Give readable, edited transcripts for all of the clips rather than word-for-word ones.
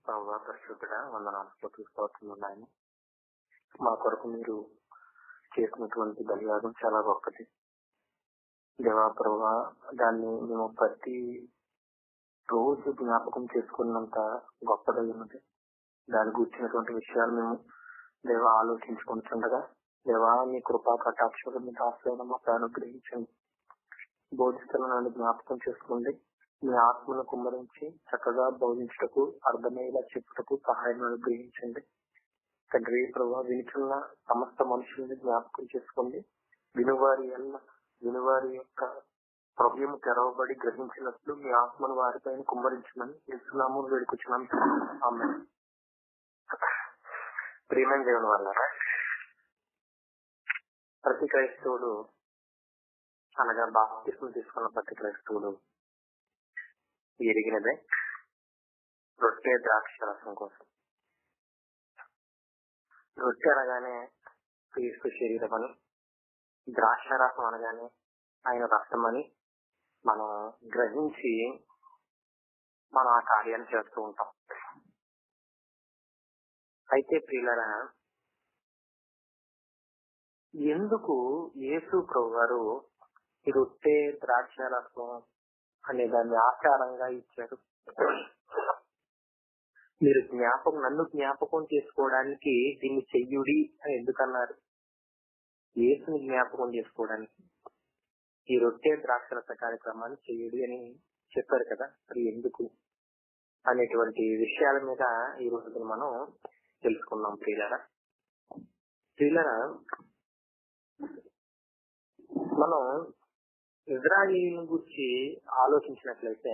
ప్రభువా పరిశుద్ధుడా, వందనాలు స్తోత్రములు. మా కొరకు మీరు చేసినటువంటి బలియాగం చాలా గొప్పది దేవా. ప్రభువా, దాన్ని మేము ప్రతి రోజు జ్ఞాపకం చేసుకున్నంత గొప్పదై ఉన్నది. దాని గురించినటువంటి విషయాలు మేము దేవా ఆలోచించుకుంటుండగా, దేవా మీ కృపా కటాక్షలు మీ దాసులను మాకు అనుగ్రహించండి. బోధిస్తున్న నన్ను జ్ఞాపకం చేసుకోండి. మీ ఆత్మను కుమ్మరించి చక్కగా బోధించుటకు, అర్థమయ్యేలా చెప్పుటకు సహాయం అనుగ్రహించండి. తండ్రి ప్రభువా, వినుచున్న సమస్త మనుషుల్ని జ్ఞాపకం చేసుకోండి. వినువారి యొక్క హృదయం తెరవబడి గ్రహించినట్లు మీ ఆత్మను వారిపైన కుమ్మరించమని ఇస్తున్నాము, వేడుకొచ్చున్నాం. ఆమేన్. ప్రియమైన దేవుని వల్ల ప్రతి క్రైస్తవుడు, అనగా బాప్తిస్మం తీసుకున్న ప్రతి క్రైస్తవుడు ఎరిగినదే రొట్టె ద్రాక్ష రసం కోసం. రొట్టె అనగానే క్రీస్తు శరీరం అని, ద్రాక్ష రసం అనగానే ఆయన రక్తం అని మనం గ్రహించి మనం ఆ కార్యాన్ని చేస్తూ ఉంటాం. అయితే ప్రియులారా, ఎందుకు యేసు ప్రభు గారు ఈ రొట్టె ద్రాక్ష రసం అనే దాన్ని ఆచారంగా ఇచ్చారు? మీరు నన్ను జ్ఞాపకం చేసుకోవడానికి దీన్ని చెయ్యుడి అని ఎందుకన్నారు? యేసుని జ్ఞాపకం చేసుకోవడానికి ఈ రొట్టె ద్రాక్షరస కార్యక్రమాన్ని చెయ్యుడి అని చెప్పారు కదా. అది ఎందుకు అనేటువంటి విషయాల మీద ఈ రోజు మనం తెలుసుకున్నాం. ప్రియులారా, మనం ఇజ్రాయేలు గురించి ఆలోచించినట్లయితే,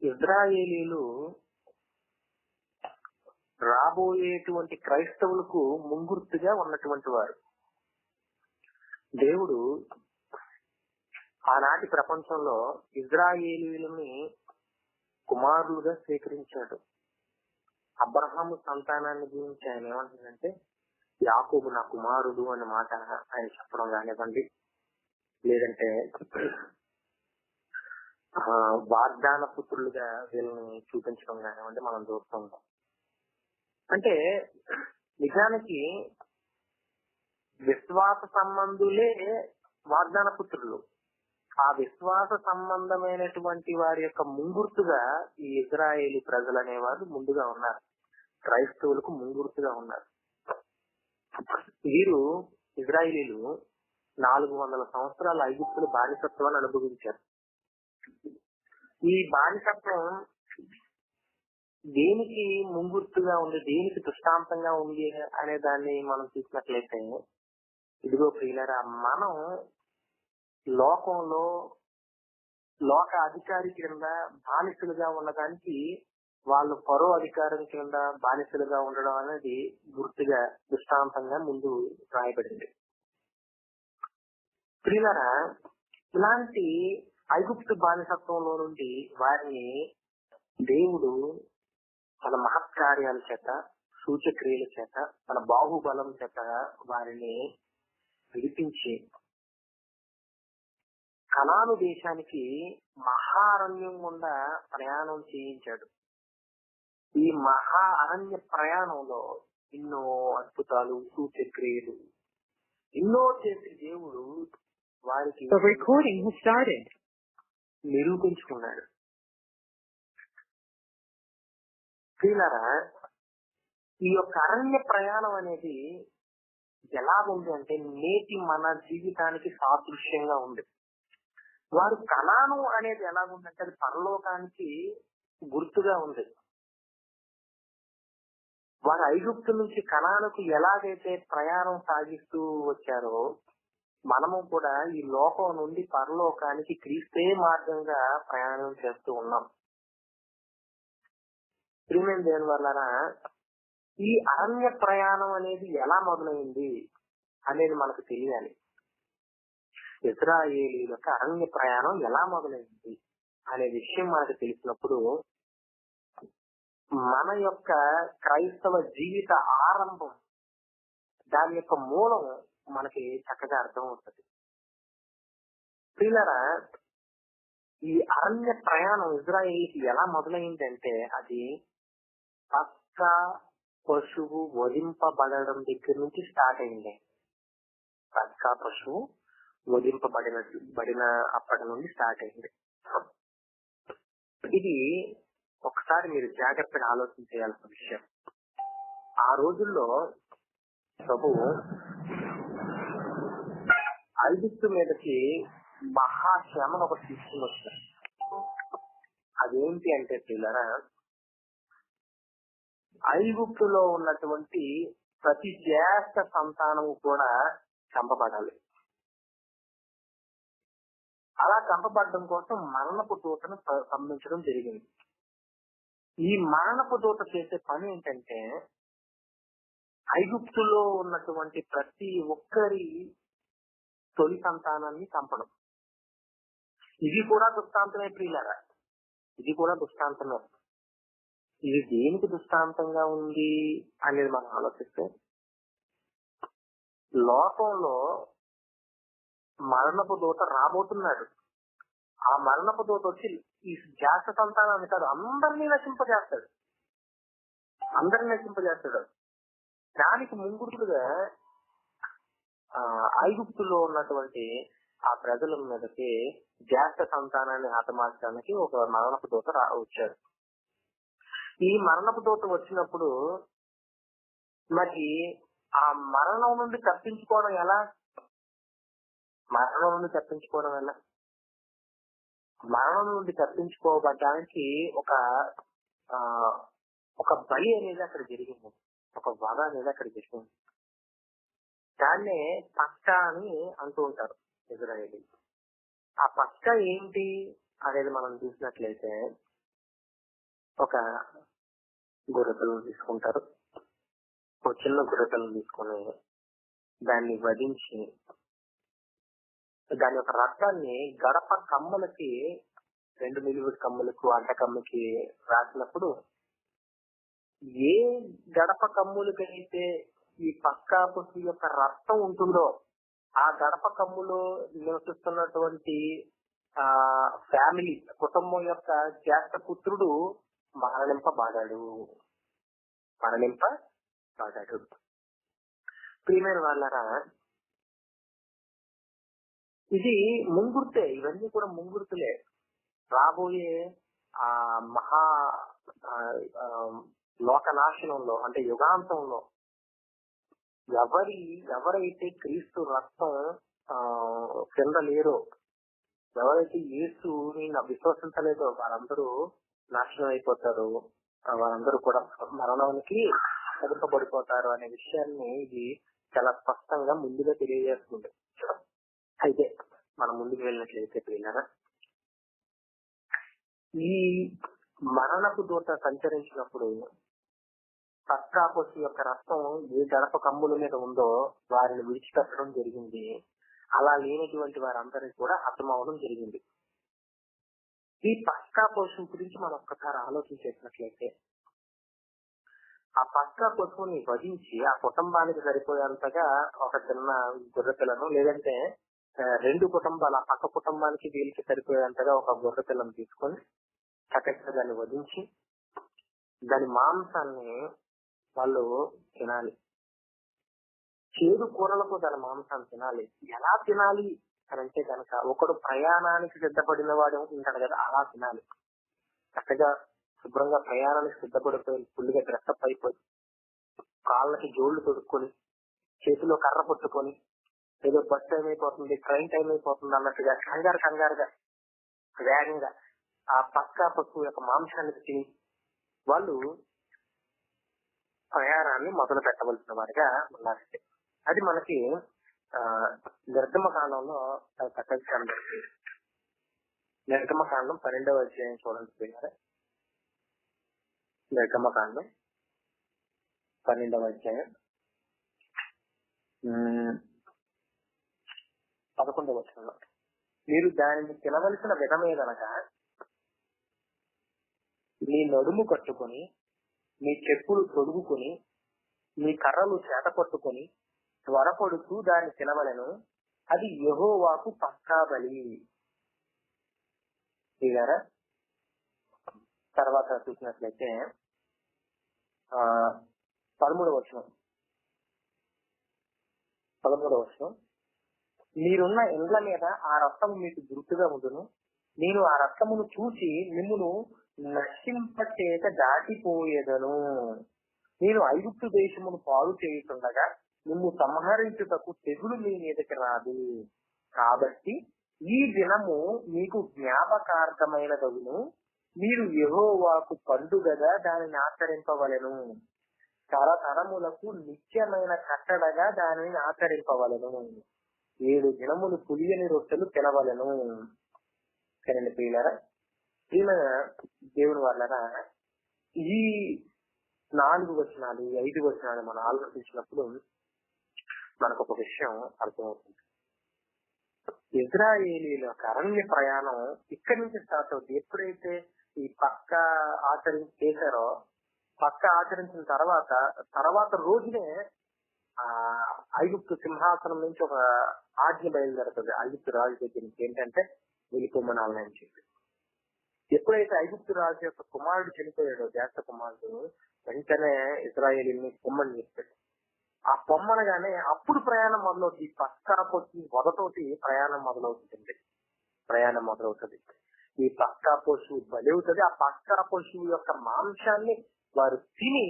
ఇజ్రాయేలీలు రాబోయేటువంటి క్రైస్తవులకు ముంగుర్తుగా ఉన్నటువంటి వారు. దేవుడు ఆనాటి ప్రపంచంలో ఇజ్రాయేలీలని కుమారులుగా స్వీకరించాడు. అబ్రహాము సంతానాన్ని గురించి ఆయన ఏమంటాడంటే, యాకోబు నా కుమారుడు అనే మాట ఆయన చెప్పడం కానివ్వండి, లేదంటే వాగ్దాన పుత్రులుగా వీళ్ళని చూపించడం కానివ్వండి, మనం చూస్తుంటాం. అంటే నిజానికి విశ్వాస సంబంధులే వాగ్దాన పుత్రులు. ఆ విశ్వాస సంబంధమైనటువంటి వారి యొక్క ముంగుర్తుగా ఈ ఇజ్రాయేలీ ప్రజలు అనేవారు ముందుగా ఉన్నారు. క్రైస్తవులకు ముంగుర్తుగా ఉన్నారు. వీరు ఇజ్రాయేలీలు 400 సంవత్సరాల ఐగుప్తుల బానిసత్వాన్ని అనుభవించారు. ఈ బానిసత్వం దేనికి ముంగుర్తుగా ఉంది, దేనికి దృష్టాంతంగా ఉంది అనే దాన్ని మనం చూసినట్లయితే, ఇదిగో ప్రియులారా, మనం లోకంలో లోక అధికారి కింద బానిసలుగా ఉన్నదానికి వాళ్ళు పరో అధికారం కింద బానిసలుగా ఉండడం అనేది గుర్తుగా దృష్టాంతంగా ముందు రాయబడింది. ప్రియులారా, ఇలాంటి ఐగుప్తు బానిసత్వంలో నుండి వారిని దేవుడు తన మహత్కార్యాల చేత, సూచక్రియల చేత, తన బాహుబలం చేత వారిని విడిపించి కనాను దేశానికి మహారణ్యం గుండా ప్రయాణం చేయించాడు. ఈ మహా అరణ్య ప్రయాణంలో ఎన్నో అద్భుతాలు, సూచక్రియలు ఎన్నో చేసి దేవుడు వారికి నిరూపించుకున్నాడు. ప్రియులారా, ఈ యొక్క అరణ్య ప్రయాణం అనేది ఎలా ఉంది అంటే నేటి మన జీవితానికి సాదృశ్యంగా ఉంది. వారు కనాను అనేది ఎలా ఉందంటే అది పరలోకానికి గుర్తుగా ఉంది. వారు ఐగుప్తు నుంచి కనానుకు ఎలాగైతే ప్రయాణం సాగిస్తూ వచ్చారో, మనము కూడా ఈ లోకం నుండి పరలోకానికి క్రీస్తే మార్గంగా ప్రయాణం చేస్తూ ఉన్నాం. ప్రియమైన దేవుని వలన ఈ అరణ్య ప్రయాణం అనేది ఎలా మొదలైంది అనేది మనకు తెలియాలి. ఇజ్రాయేలీల యొక్క అరణ్య ప్రయాణం ఎలా మొదలైంది అనే విషయం మనకు తెలిసినప్పుడు మన యొక్క క్రైస్తవ జీవిత ఆరంభం, దాని యొక్క మూలం మనకి చక్కగా అర్థం అవుతుంది. ప్రియులారా, ఈ అరణ్య ప్రయాణం ఇజ్రాయేల్కి ఎలా మొదలైందంటే అది పస్కా పశువు వధింపబడడం దగ్గర నుంచి స్టార్ట్ అయింది. పస్కా పశువు వధింపబడిన అప్పటి నుండి స్టార్ట్ అయింది. ఇది ఒకసారి మీరు జాగ్రత్తగా ఆలోచన చేయాల్సిన విషయం. ఆ రోజుల్లో ప్రభువు ఐగుప్తు మీదకి మహాశ్రమను ఒకటి తీసుకుని వచ్చారు. అదేంటి అంటే పిల్లరా, ఐగుప్తులో ఉన్నటువంటి ప్రతి జ్యేష్ఠ సంతానము కూడా చంపబడాలి. అలా చంపబడడం కోసం మరణపు దూతను పంపించడం జరిగింది. ఈ మరణపు దూత చేసే పని ఏంటంటే ఐగుప్తులో ఉన్నటువంటి ప్రతి ఒక్కరి తొలి సంతానాన్ని చంపడం. ఇది కూడా దృష్టాంతమే ప్రియులారా, ఇది కూడా దృష్టాంతమే. ఇది దేనికి దృష్టాంతంగా ఉంది అనేది మనం ఆలోచిస్తే, లోకంలో మరణపు దూత రాబోతున్నాడు. ఆ మరణపు దూత వచ్చి ఈ జాత సంతానాన్ని కాదు అందరినీ నశింపజేస్తాడు. దానికి ముంగుడుగా ఐగుప్తులో ఉన్నటువంటి ఆ ప్రజల మీదకి జాత సంతానాన్ని హతమార్చడానికి ఒక మరణపు దూత వచ్చాడు. ఈ మరణపు దూత వచ్చినప్పుడు మరి ఆ మరణం నుండి తప్పించుకోవడం ఎలా? మరణం నుండి తప్పించుకోవడానికి ఒక బలి అనేది అక్కడ జరిగింది, ఒక వధ అనేది అక్కడ జరిగింది. దాన్నే పస్కా అని అంటూ ఉంటారు ఇజ్రాయేలీ. ఆ పస్కా ఏంటి అనేది మనం చూసినట్లయితే, ఒక గొర్రెపిల్లను తీసుకుంటారు. ఒక చిన్న గొర్రెపిల్లను తీసుకుని దాన్ని వధించి దాని యొక్క రక్తాన్ని గడప కమ్మలకి, 2 నిలువుడి కమ్ములకు, అడ్డ కమ్ముకి రాసినప్పుడు, ఏ గడప కమ్ములకైతే ఈ పస్కా పశువు యొక్క రక్తం ఉంటుందో ఆ గడప కమ్ములో నివసిస్తున్నటువంటి ఫ్యామిలీ కుటుంబం యొక్క జ్యేష్ఠ పుత్రుడు మరణింపబడాడు. ప్రియమైన వాళ్ళరా, ఇది ముంగుర్తే. ఇవన్నీ కూడా ముంగుర్తులే. రాబోయే ఆ మహా లోకనాశనంలో, అంటే యుగాంతంలో ఎవరైతే క్రీస్తు రక్తం కింద లేరో, ఎవరైతే యేసుని విశ్వసించలేదో వారందరూ నాశనం అయిపోతారు. వారందరూ కూడా మరణానికి చదువుపబడిపోతారు అనే విషయాన్ని ఇది చాలా స్పష్టంగా ముందుగా తెలియజేస్తుంది. అయితే మనం ముందుకు వెళ్ళినట్లయితే పిల్లరా, ఈ మరణపు దూత సంచరించినప్పుడు పస్కా పశువు యొక్క రక్తం ఏ గడప కమ్ముల మీద ఉందో వారిని విడిచిపెట్టడం జరిగింది. అలా లేనటువంటి వారందరినీ కూడా హతమవడం జరిగింది. ఈ పస్కా పశువు గురించి మనం ఒక్కసారి ఆలోచించేసినట్లయితే, ఆ పస్కా పశువుని వధించి ఆ కుటుంబానికి సరిపోయేంతగా ఒక చిన్న గొర్రెపిల్లను, లేదంటే 2 కుటుంబాలు, ఆ పక్క కుటుంబానికి వీళ్ళకి సరిపోయేంతగా ఒక గొర్రెపిల్లను తీసుకొని చక్కగా దాన్ని వధించి దాని మాంసాన్ని వాళ్ళు తినాలి. చేదు కూరలతో దాని మాంసాన్ని తినాలి. ఎలా తినాలి అంటే కనుక, ఒకడు ప్రయాణానికి సిద్ధపడిన వాడు ఉంటాడు కదా, అలా తినాలి. చక్కగా శుభ్రంగా ప్రయాణానికి సిద్ధపడిపోయి ఫుల్గా డ్రెస్అప్ అయిపోయి, కాళ్ళకి జోళ్లు తొడుక్కొని, చేతిలో కర్ర పట్టుకొని, ఏదో బస్ టైం అయిపోతుంది, ట్రైన్ టైం అయిపోతుంది అన్నట్టుగా కంగారుగా వేగంగా ఆ పస్కా పశువు యొక్క మాంసాన్ని తిని వాళ్ళు ప్రయాణాన్ని మొదలు పెట్టవలసిన వారిగా ఉన్నారండి. అది మనకి నిర్గమకాండంలో చక్కగా కనబడుతుంది. నిర్గమకాండం 12వ అధ్యాయం చూడండి పిల్లరా. నిర్గమకాండం 12వ అధ్యాయం 11వ వచనంలో, మీరు దానిని తినవలసిన విధమేదనగా మీ నడుము కట్టుకొని, మీ చెప్పులు తొడుగుకొని, మీ కర్రలు చేత పట్టుకొని త్వరపడుతూ దాన్ని తినవలెను. అది యెహోవాకు పస్కా బలి. ఇలారా తర్వాత చూసినట్లయితే 13వ వచనం మీరున్న ఇండ్ల మీద ఆ రక్తము మీకు గుర్తుగా ఉండును. నేను ఆ రక్తమును చూసి మిమ్మును నశింపచేత దాటిపోయేదను. నేను ఐగుప్తు దేశమును పాడు చేయుచుండగా మిమ్ము సంహరించుటకు తెగులు మీ మీదకి రాదు. కాబట్టి ఈ దినము మీకు జ్ఞాపకార్థమైనదగును. మీరు యెహోవాకు పండుగగా దానిని ఆచరింపవలెను. తరతరములకు నిత్యమైన కట్టడగా దానిని ఆచరింపవలెను. 7 దినములు పులియని రొట్టెలు తినవలెను. కరెండి ప్రియులారా, ప్రియమైన దేవుని వాళ్ళరా, ఈ 4 వచనాలు 5 వచనాలు మనం ఆలోచించినప్పుడు మనకు ఒక విషయం అర్థమవుతుంది. ఇజ్రాయేలీల అరణ్య ప్రయాణం ఇక్కడి నుంచి స్టార్ట్ అవుతుంది. ఎప్పుడైతే ఈ పక్క చేశారో, పక్క ఆచరించిన తర్వాత రోజునే ఐగుప్తు సింహాసనం నుంచి ఒక ఆజ్ఞ బయలుదేరుతుంది ఐగుప్తు రాజు దగ్గర నుంచి. ఏంటంటే వెళ్ళిపోమనాలని చెప్పి. ఎప్పుడైతే ఐగుప్తు రాజు యొక్క కుమారుడు చనిపోయాడో, జ్యేష్ఠ కుమారుడు, వెంటనే ఇజ్రాయేలీని పొమ్మని చెప్పాడు. ఆ పొమ్మనగానే అప్పుడు ప్రయాణం మొదలవుతుంది. పక్కా పొట్టి వదతోటి ప్రయాణం మొదలవుతుంది. ఈ పక్కా పశువు బలి అవుతుంది. ఆ పక్కా పశువు యొక్క మాంసాన్ని వారు తిని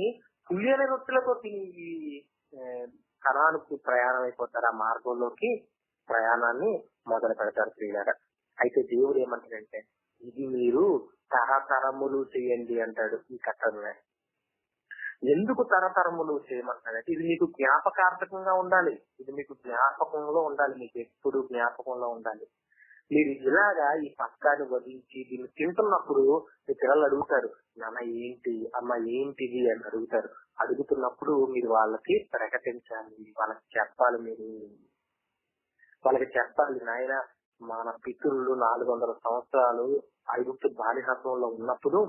పులియని రొట్టెలతో తిని ఈ కనానుకు ప్రయాణం అయిపోతారు. ఆ మార్గంలోకి ప్రయాణాన్ని మొదలు పెడతారు ప్రియులారా. అయితే దేవుడు ఏమంటాడంటే, ఇది మీరు తరతరములు చేయండి అంటాడు. ఈ కట్టడమే ఎందుకు తరతరములు చేయమంటాడంటే, ఇది మీకు జ్ఞాపకార్థకంగా ఉండాలి. ఇది మీకు జ్ఞాపకంలో ఉండాలి. మీకు ఎప్పుడు జ్ఞాపకంలో ఉండాలి. మీరు ఇలాగా ఈ పక్కాన్ని వదిలించి దీన్ని తింటున్నప్పుడు మీ పిల్లలు అడుగుతారు, నాన్న ఏంటి, అమ్మ ఏంటిది అని అడుగుతారు. అడుగుతున్నప్పుడు మీరు వాళ్ళకి ప్రకటించాలి, వాళ్ళకి చెప్పాలి. వాళ్ళకి చెప్పాలి, నాయన మన పితరులు 400 సంవత్సరాలు ఐగుప్తు బానిసత్వంలో ఉన్నప్పుడు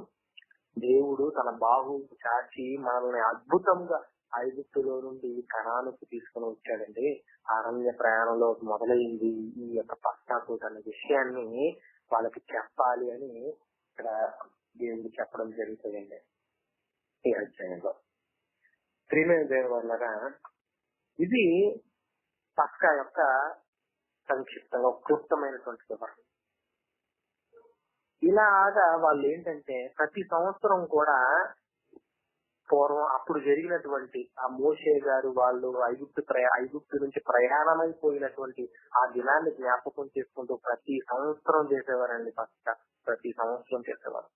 దేవుడు తన బాహు చాచి మనల్ని అద్భుతంగా ఐగుప్తులో నుండి కనానుకు తీసుకుని వచ్చాడండి. అరణ్య ప్రయాణంలో మొదలైంది ఈ యొక్క పశ్చాత్తాపం అనే విషయాన్ని వాళ్ళకి చెప్పాలి అని ఇక్కడ దేవుడు చెప్పడం జరుగుతుందండి ఈ అధ్యాయంలో. ప్రియమైన దేవుని వల్ల ఇది పస్కా యొక్క సంక్షిప్తంగా క్లుప్తమైనటువంటి వివరణ. ఇలాగా వాళ్ళు ఏంటంటే ప్రతి సంవత్సరం కూడా పూర్వం అప్పుడు జరిగినటువంటి ఆ మోషే గారు వాళ్ళు ఐగుప్తు నుంచి ప్రయాణమైపోయినటువంటి ఆ దినాన్ని జ్ఞాపకం చేసుకుంటూ ప్రతి సంవత్సరం చేసేవారండి. పస్కా ప్రతి సంవత్సరం చేసేవారు.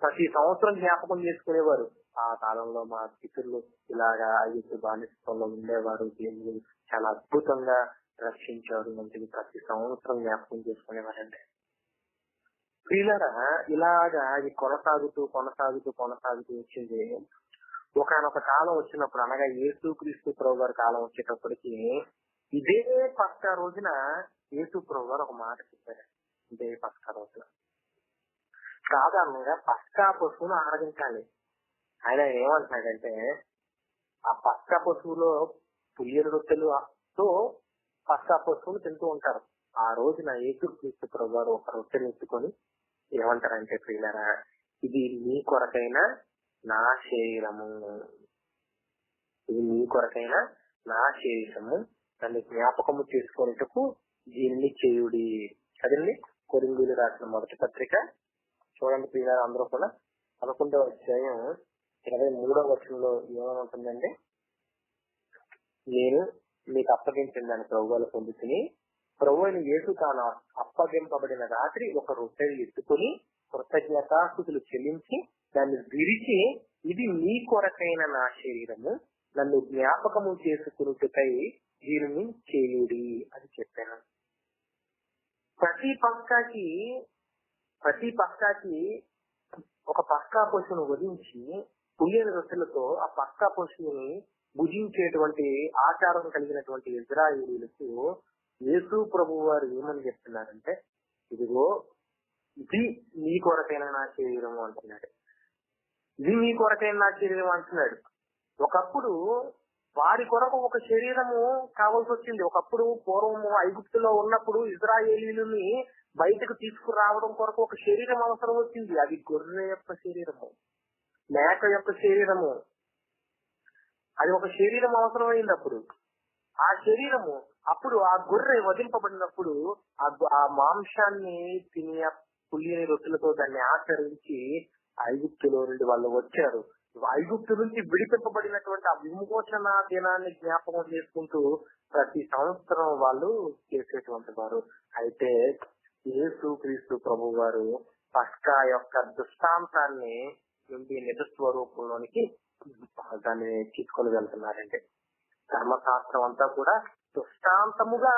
ప్రతి సంవత్సరం జ్ఞాపకం చేసుకునేవారు. ఆ కాలంలో మా పితరులు ఇలాగా ఐగుప్తు బానిసత్వంలో ఉండేవారు, దేవుడు చాలా అద్భుతంగా రక్షించారు మంచిది ప్రతి సంవత్సరం జ్ఞాపకం చేసుకునేవారండి. ప్రియులారా, ఇలాగా ఇది కొనసాగుతూ వచ్చింది. ఒకనొక కాలం వచ్చినప్పుడు, అనగా యేసుక్రీస్తు ప్రభు గారి కాలం వచ్చేటప్పటికి ఇదే పస్కా రోజున యేసు ప్రభు గారు ఒక మాట చెప్పారు. ఇదే పస్కా రోజున సాధారణంగా పస్కా పశువును ఆరాధించాలి. ఆయన ఏమంటున్నాడంటే, ఆ పస్కా పశువులో పులియని రొట్టెలతో పస్కా పశువులు తింటూ ఉంటారు. ఆ రోజున యేసుక్రీస్తు ప్రభు గారు ఒక రొట్టెని ఎత్తుకొని ఏమంటారంటే, ప్రియులారా, ఇది మీ కొరకైన నా శరీరము, ఇది మీ కొరకైన నా శరీరము, నన్ను జ్ఞాపకము చేసుకునేటకు దీన్ని చేయుడి. చదివండి, కొరింథీయులకు రాసిన మొదటి పత్రిక చూడండి ప్రియులారా, అందరూ కూడా 11వ అధ్యాయం 23వ వచనంలో ఏమని ఉంటుందండి, నేను మీకు అప్పగించిన దాన్ని ప్రభువులు పొందుతుని ప్రభు అయిన యేసు తాను అప్పగింపబడిన రాత్రి ఒక రొట్టెని ఎత్తుకుని కృతజ్ఞతాస్తుతులు చెల్లించి దాన్ని విరిచి, ఇది మీ కొరకైన నా శరీరము, నన్ను జ్ఞాపకము చేసుకున్నట్టుకై దీనిని చేయుడి అని చెప్పాను. ప్రతి పస్కాకి ఒక పస్కా పశువును వధించి పులియని రొట్టెలతో ఆ పస్కా పశువుని భుజించేటువంటి ఆచారం కలిగినటువంటి ఇజ్రాయేలీలకు యేసు ప్రభు వారు ఏమని చెప్తున్నారంటే, ఇదిగో ఇది మీ కొరకైన నా శరీరం అంటున్నాడు. ఇది మీ కొరకైన నా శరీరం అంటున్నాడు. ఒకప్పుడు వారి కొరకు ఒక శరీరము కావాల్సి వచ్చింది. ఒకప్పుడు పూర్వము ఐగుప్తులో ఉన్నప్పుడు ఇజ్రాయేలీలని బయటకు తీసుకురావడం కొరకు ఒక శరీరం అవసరం వచ్చింది. అది గొర్రె యొక్క శరీరము, మేక యొక్క శరీరము. అది ఒక శరీరం అవసరమైంది. ఆ శరీరము అప్పుడు ఆ గొర్రె వధింపబడినప్పుడు ఆ మాంసాన్ని తిని పులియని రొట్టెలతో దాన్ని ఆచరించి ఐగుప్తులో నుండి వాళ్ళు వచ్చారు. ఐగుప్తు నుంచి విడిపింపబడినటువంటి ఆ విమోచన దినాన్ని జ్ఞాపకం చేసుకుంటూ ప్రతి సంవత్సరం వాళ్ళు చేసేటువంటి వారు. అయితే యేసు క్రీస్తు ప్రభు వారు పస్కా యొక్క దృష్టాంతాన్ని నుండి నిజ స్వరూపంలోనికి దాన్ని తీసుకొని వెళ్తున్నారండి. ధర్మశాస్త్రం అంతా కూడా దృష్టాంతంగా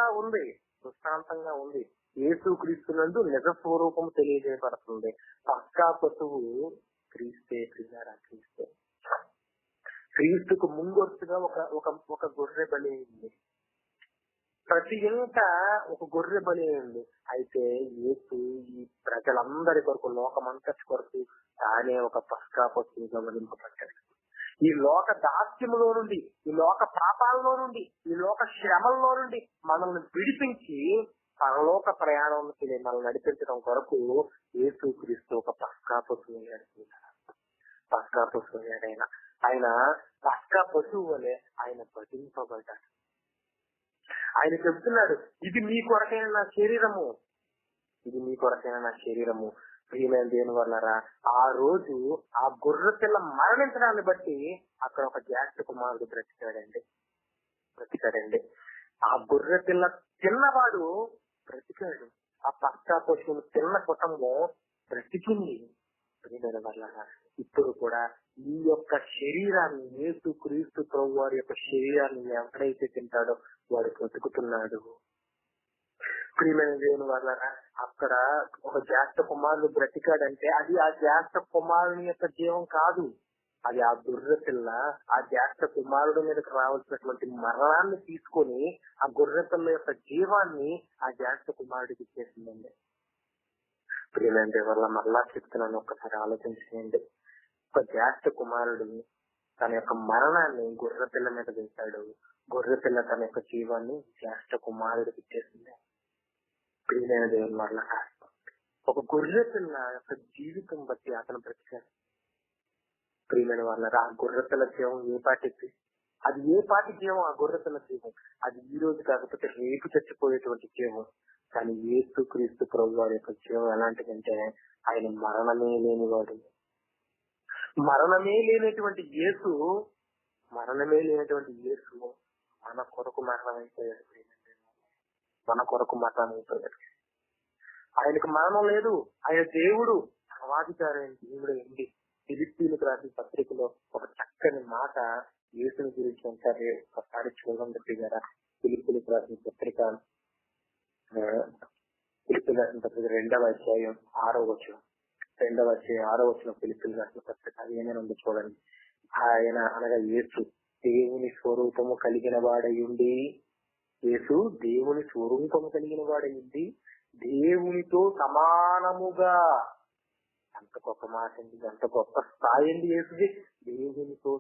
ఉంది. యేసు క్రీస్తునందు నిజ స్వరూపం తెలియజేయబడుతుంది. పస్కా పశువు క్రీస్తే. క్రీస్తుకు ముందొచ్చుగా ఒక గొర్రె బలి అయింది. ప్రతి ఇంట ఒక గొర్రె బలి అయింది. అయితే యేసు ఈ ప్రజలందరి కొరకు, లోకమంతటి కొరకు తానే ఒక పస్కా పశువుగా వధింపబడ్డాడు. ఈ లోక దాస్యములో నుండి, ఈ లోక పాపాలలో నుండి, ఈ లోక శ్రమల్లో నుండి మనల్ని విడిపించి పరలోక ప్రయాణానికి మనల్ని నడిపించడం కొరకు యేసు క్రీస్తు ఒక పస్కా పశువు అయ్యాడు. ఆయన పస్కా పశువు వలె ఆయన వధింపబడ్డాడు. ఆయన చెబుతున్నాడు, ఇది మీ కొరకైన నా శరీరము. ప్రియమైన దేవుని వల్లరా, ఆ రోజు ఆ గొర్రె పిల్ల మరణించడాన్ని బట్టి అక్కడ ఒక జ్యేష్ఠ కుమారుడు బ్రతికాడండి. ఆ గొర్రె పిల్ల తిన్నవాడు బ్రతికాడు. ఆ పస్కా పశువును తిన్న కుటుంబం బ్రతికింది. ప్రియమైన వల్లరా, ఇప్పుడు కూడా ఈ యొక్క శరీరాన్ని, యేసు క్రీస్తు ప్రభు వారి యొక్క శరీరాన్ని ఎవరైతే తింటాడో వాడు బ్రతుకుతున్నాడు. ప్రియమైన దేవుని వల్లరా, అక్కడ ఒక జ్యేష్ఠ కుమారుడు బ్రతికాడంటే అది ఆ జ్యేష్ఠ కుమారుని యొక్క జీవం కాదు. అది ఆ గొర్రె పిల్ల ఆ జ్యేష్ఠ కుమారుడు మీదకి రావాల్సినటువంటి మరణాన్ని తీసుకొని ఆ గొర్రె పిల్ల యొక్క జీవాన్ని ఆ జ్యేష్ఠ కుమారుడికి ఇచ్చేసిందండి. ప్రియమైన దేవుని వల్ల మరలా చెప్తున్నాను, ఒక్కసారి ఆలోచించండి. ఒక జ్యేష్ఠ కుమారుడు తన యొక్క మరణాన్ని గొర్రె పిల్ల మీద వేశాడు. గొర్రె పిల్ల తన యొక్క జీవాన్ని జ్యేష్ఠ కుమారుడికి ఇచ్చేసింది. ప్రియమైన దేవుని వల్ల ఒక గొర్రె పిల్ల యొక్క జీవితం బట్టి అతను బ్రతికాడు. ప్రియమైన వాళ్ళ ఆ గొర్రె పిల్ల జీవం ఏ పాటి జీవం ఆ గొర్రె పిల్ల జీవం. అది ఈ రోజు కాకపోతే రేపు చచ్చిపోయేటువంటి జీవం. కానీ యేసు క్రీస్తు ప్రభు వారి యొక్క జీవం ఎలాంటిదంటే ఆయన మరణమే లేనివాడు. మరణమే లేనటువంటి యేసు మన కొరకు మరణమైపోయాడు. ఆయనకు మరణం లేదు. ఆయన దేవుడు, సర్వాధికారైన దేవుడు ఏంటి? ఫిలిప్పీలకు రాసిన పత్రికలో ఒక చక్కని మాట యేసుని గురించి అంటారు. ఒకసారి చూడండి ప్రియులారా. ఫిలిప్పీలకు రాసిన పత్రిక 2వ అధ్యాయం 6వ వచనం. 2వ వచనం ఫిలిప్పీలకు రాసిన పత్రిక. అది ఏమైనా ఉందో చూడండి. ఆయన అనగా యేసు దేవుని స్వరూపము కలిగిన వాడయుండి, దేవునితో సమానముగా, అంత గొప్ప మాట అండి, అంత గొప్ప స్థాయి అండి యేసుది. దేవునితో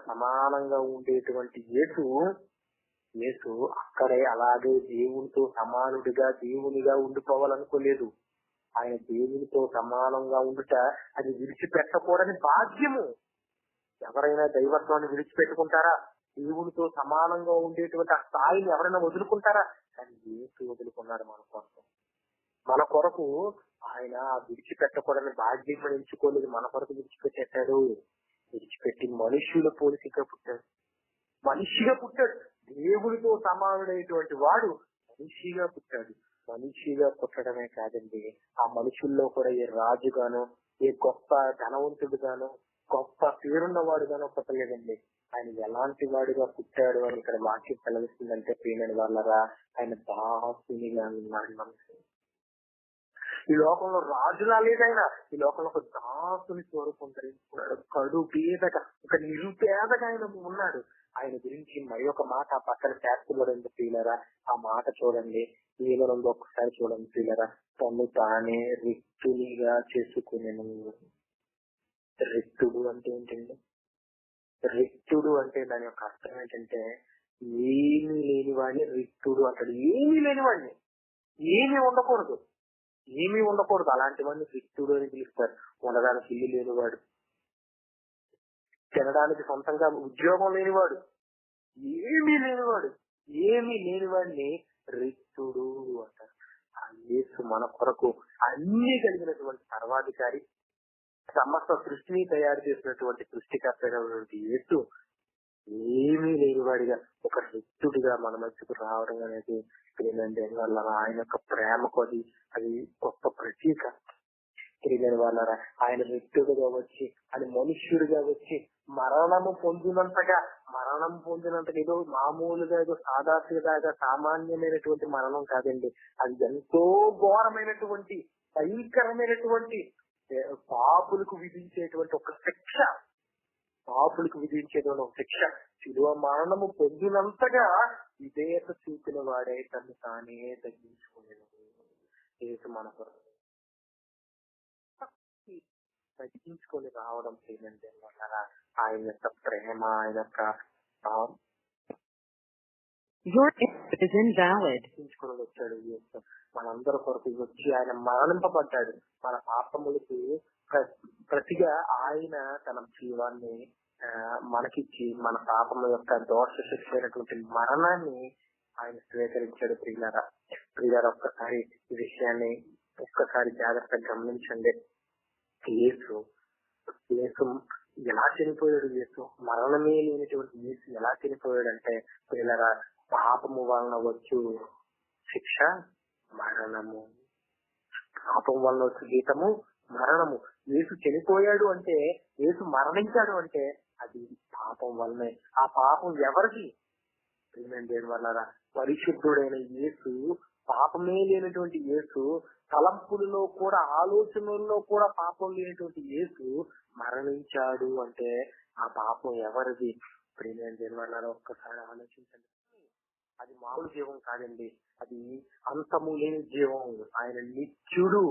సమానంగా ఉండేటువంటి యేసు అక్కడే అలాగే దేవునితో సమానుడిగా దేవునిగా ఉండిపోవాలనుకోలేదు. ఆయన దేవునితో సమానంగా ఉండుట అది విడిచిపెట్టకూడని భాగ్యము. ఎవరైనా దైవత్వాన్ని విడిచిపెట్టుకుంటారా? దేవునితో సమానంగా ఉండేటువంటి ఆ స్థాయిని ఎవరైనా వదులుకుంటారా? కానీ యేసు వదులుకున్నాడు మన కొరకు. ఆయన విడిచిపెట్టకూడని భాగ్యం ఎంచుకోలేదు, మన కొరకు విడిచిపెట్టేశాడు. విడిచిపెట్టి మనుష్యుల పోలికగా పుట్టాడు. దేవునితో సమానుడైనటువంటి వాడు మనిషిగా పుట్టాడు. మనిషిగా పుట్టడమే కాదండి, ఆ మనుషుల్లో కూడా ఏ రాజుగానో, ఏ గొప్ప ధనవంతుడుగానో, గొప్ప పేరున్నవాడుగానో పుట్టలేదండి. ఆయన ఎలాంటి వాడుగా పుట్టాడు అని ఇక్కడ వాక్యం సెలవిస్తుందంటే, ప్రియమైన వాళ్ళరా, ఆయన దాసునిగా ఉన్నాడు. మనసు ఈ లోకంలో రాజులా లేదైనా, ఈ లోకంలో ఒక దాసుని స్వరూపం ధరించుకున్నాడు. కడు పేదగా, ఒక నిరుపేదగా ఆయన ఉన్నాడు. ఆయన గురించి మరి ఒక మాట పక్కన చేర్చబడింది ప్రియులరా. ఆ మాట చూడండి, ఏమనుందో ఒక్కసారి చూడండి ప్రియులరా. తను తానే రిక్తునిగా చేసుకునేను. రిక్తుడు అంటే ఏంటండి? రిక్తుడు అంటే దాని యొక్క అర్థం ఏంటంటే ఏమీ లేనివాడిని రిక్తుడు అంటాడు. ఏమీ లేనివాడిని, ఏమీ ఉండకూడదు, ఏమీ ఉండకూడదు. అలాంటివన్నీ రిక్తుడు అని పిలుస్తారు. ఉండడానికి ఇల్లు లేనివాడు, తినడానికి సొంతంగా ఉద్యోగం లేనివాడు, ఏమీ లేనివాడు, ఏమీ లేనివాడిని రిక్తుడు అంటారు. ఆ యేసు మన కొరకు అన్ని కలిగినటువంటి సర్వాధికారి, సమస్త సృష్టిని తయారు చేసినటువంటి సృష్టికర్తగా యేసు ఏమీ లేనివాడిగా ఒక రిక్తుడిగా మన మధ్యకు రావడం అనేది ఏంటంటే వాళ్ళ ఆయన యొక్క ప్రేమకు అది గొప్ప ప్రతీక. తెలియని వాళ్ళ ఆయన రిక్తుడిగా వచ్చి, ఆయన మనుష్యుడిగా వచ్చి మరణం పొందినంతగా ఏదో మామూలుగా ఏదో సాదాసీదాగా సామాన్యమైనటువంటి మరణం కాదండి. అది ఎంతో ఘోరమైనటువంటి భయంకరమైనటువంటి పాపులకు విధించేటువంటి ఒక శిక్ష. శిలువ మరణము పొందినంతగా విధేయత చూపిన వాడే తను తానే తగ్గించుకునేది. యేసు మన కొరకు తగ్గించుకొని రావడం ఏంటంటే ఆయన యొక్క ప్రేమ, ఆయన యొక్క తగ్గించుకొని వచ్చాడు. మనందరి కొరకు వచ్చి ఆయన మరణింపబడ్డాడు. మన పాపములకు ప్రతిగా ఆయన తన జీవాన్ని మనకిచ్చి మన పాపము యొక్క దోష శిక్ష అయినటువంటి మరణాన్ని ఆయన స్వీకరించాడు. ప్రియులారా ఒక్కసారి ఈ విషయాన్ని ఒక్కసారి జాగ్రత్తగా గమనించండి. యేసు ఎలా చనిపోయాడు? యేసు మరణమే లేనటువంటి యేసు ఎలా చనిపోయాడంటే ప్రియులారా, పాపము వలన వచ్చు శిక్ష మరణము, పాపం వలన వచ్చే జీతము మరణము. యేసు చనిపోయాడు అంటే, యేసు మరణించాడు అంటే అది పాపం వల్లనే. ఆ పాపం ఎవరిది? దేని వల్ల? పరిశుద్ధుడైన యేసు, పాపమే లేనటువంటి యేసు, తలంపులలో కూడా ఆలోచనల్లో కూడా పాపం లేనటువంటి యేసు మరణించాడు అంటే ఆ పాపం ఎవరిది? దేని వల్ల ఒక్కసారి ఆలోచించండి. అది మామూలు జీవం కాదండి, అది అంతము లేని జీవం. ఆయన నిత్యుడు,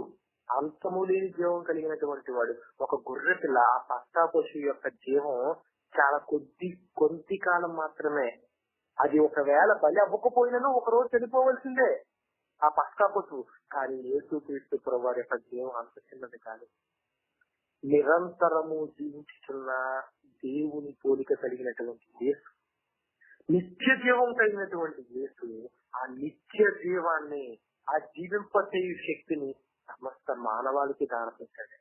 అంతము లేని జీవం కలిగినటువంటి వాడు. ఒక గొర్రె పిల్ల, ఆ పస్కా పశువు యొక్క జీవం చాలా కొద్ది కాలం మాత్రమే. అది ఒకవేళ బలి అవ్వకపోయినను ఒక రోజు చనిపోవలసిందే ఆ పస్కా పశువు. కానీ యేసుక్రీస్తు ప్రభువారి యొక్క జీవం అంత చిన్నది కాదు. నిరంతరము జీవించుతున్న దేవుని పోలిక కలిగినటువంటి యేసు, నిత్య జీవం కలిగినటువంటి యేసు, ఆ నిత్య జీవాన్ని, ఆ జీవింపచేయు శక్తిని సమస్త మానవాళికి దానపించాడు.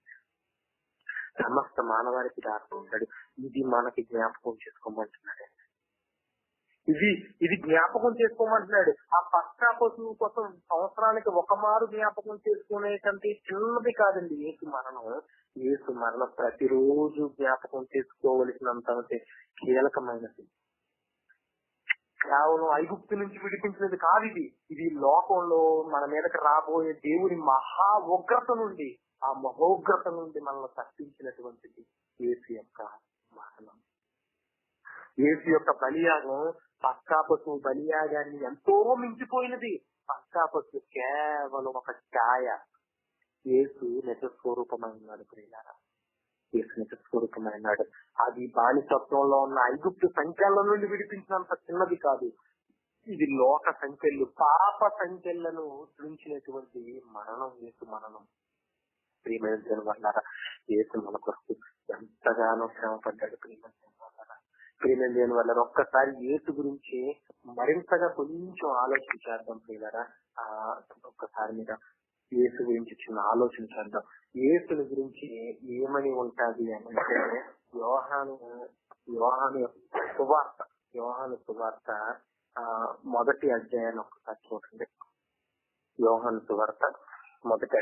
ఇది మనకి జ్ఞాపకం చేసుకోమంటున్నాడు. ఇది జ్ఞాపకం చేసుకోమంటున్నాడు. ఆ పస్కా పశువు కోసం సంవత్సరానికి ఒక మారు జ్ఞాపకం చేసుకునే కంటే చిన్నది కాదండి యేసు మరణం. యేసు మరణం ప్రతిరోజు జ్ఞాపకం చేసుకోవలసినంత కీలకమైనది. కేవలం ఐగుప్తు నుంచి విడిపించినది కాదు ఇది లోకంలో మన మీదకి రాబోయే దేవుని మహా ఉగ్రత నుండి, ఆ మహోగ్రత నుండి మనల్ని తప్పించినటువంటిది యేసు యొక్క మరణం. యేసు యొక్క బలియాగం పస్కా పశువు బలియాగాన్ని ఎంతో మించిపోయినది. పస్కా పశువు కేవలం ఒక ఛాయ. యేసు నిజ స్వరూపమైనాడు. ప్రియులారా, యేసు నిజ స్వరూపమైనాడు. అది బానిసత్వంలో ఉన్న ఐగుప్తు సంఖ్యల నుండి విడిపించినంత చిన్నది కాదు. ఇది లోక సంఖ్యలు, పాప సంఖ్యలను సృష్టించినటువంటి మరణం యేసు మరణం. ప్రియమైన వల్ల యేసు మన కొరకు ఎంతగానో శ్రమపడ్డాడు. ప్రియమైన దేని వల్ల ఒక్కసారి యేసు గురించి మరింతగా కొంచెం ఆలోచించేద్దాం. ప్రియులారా, ఒక్కసారి మీద యేసు గురించి చిన్న ఆలోచన చేద్దాం. యేసుని గురించి ఏమని ఉంటది అంటే యోహాను సువార్త మొదటి అధ్యాయాన్ని ఒక్కసారి చూడండి. యోహాను సువార్త మొదటి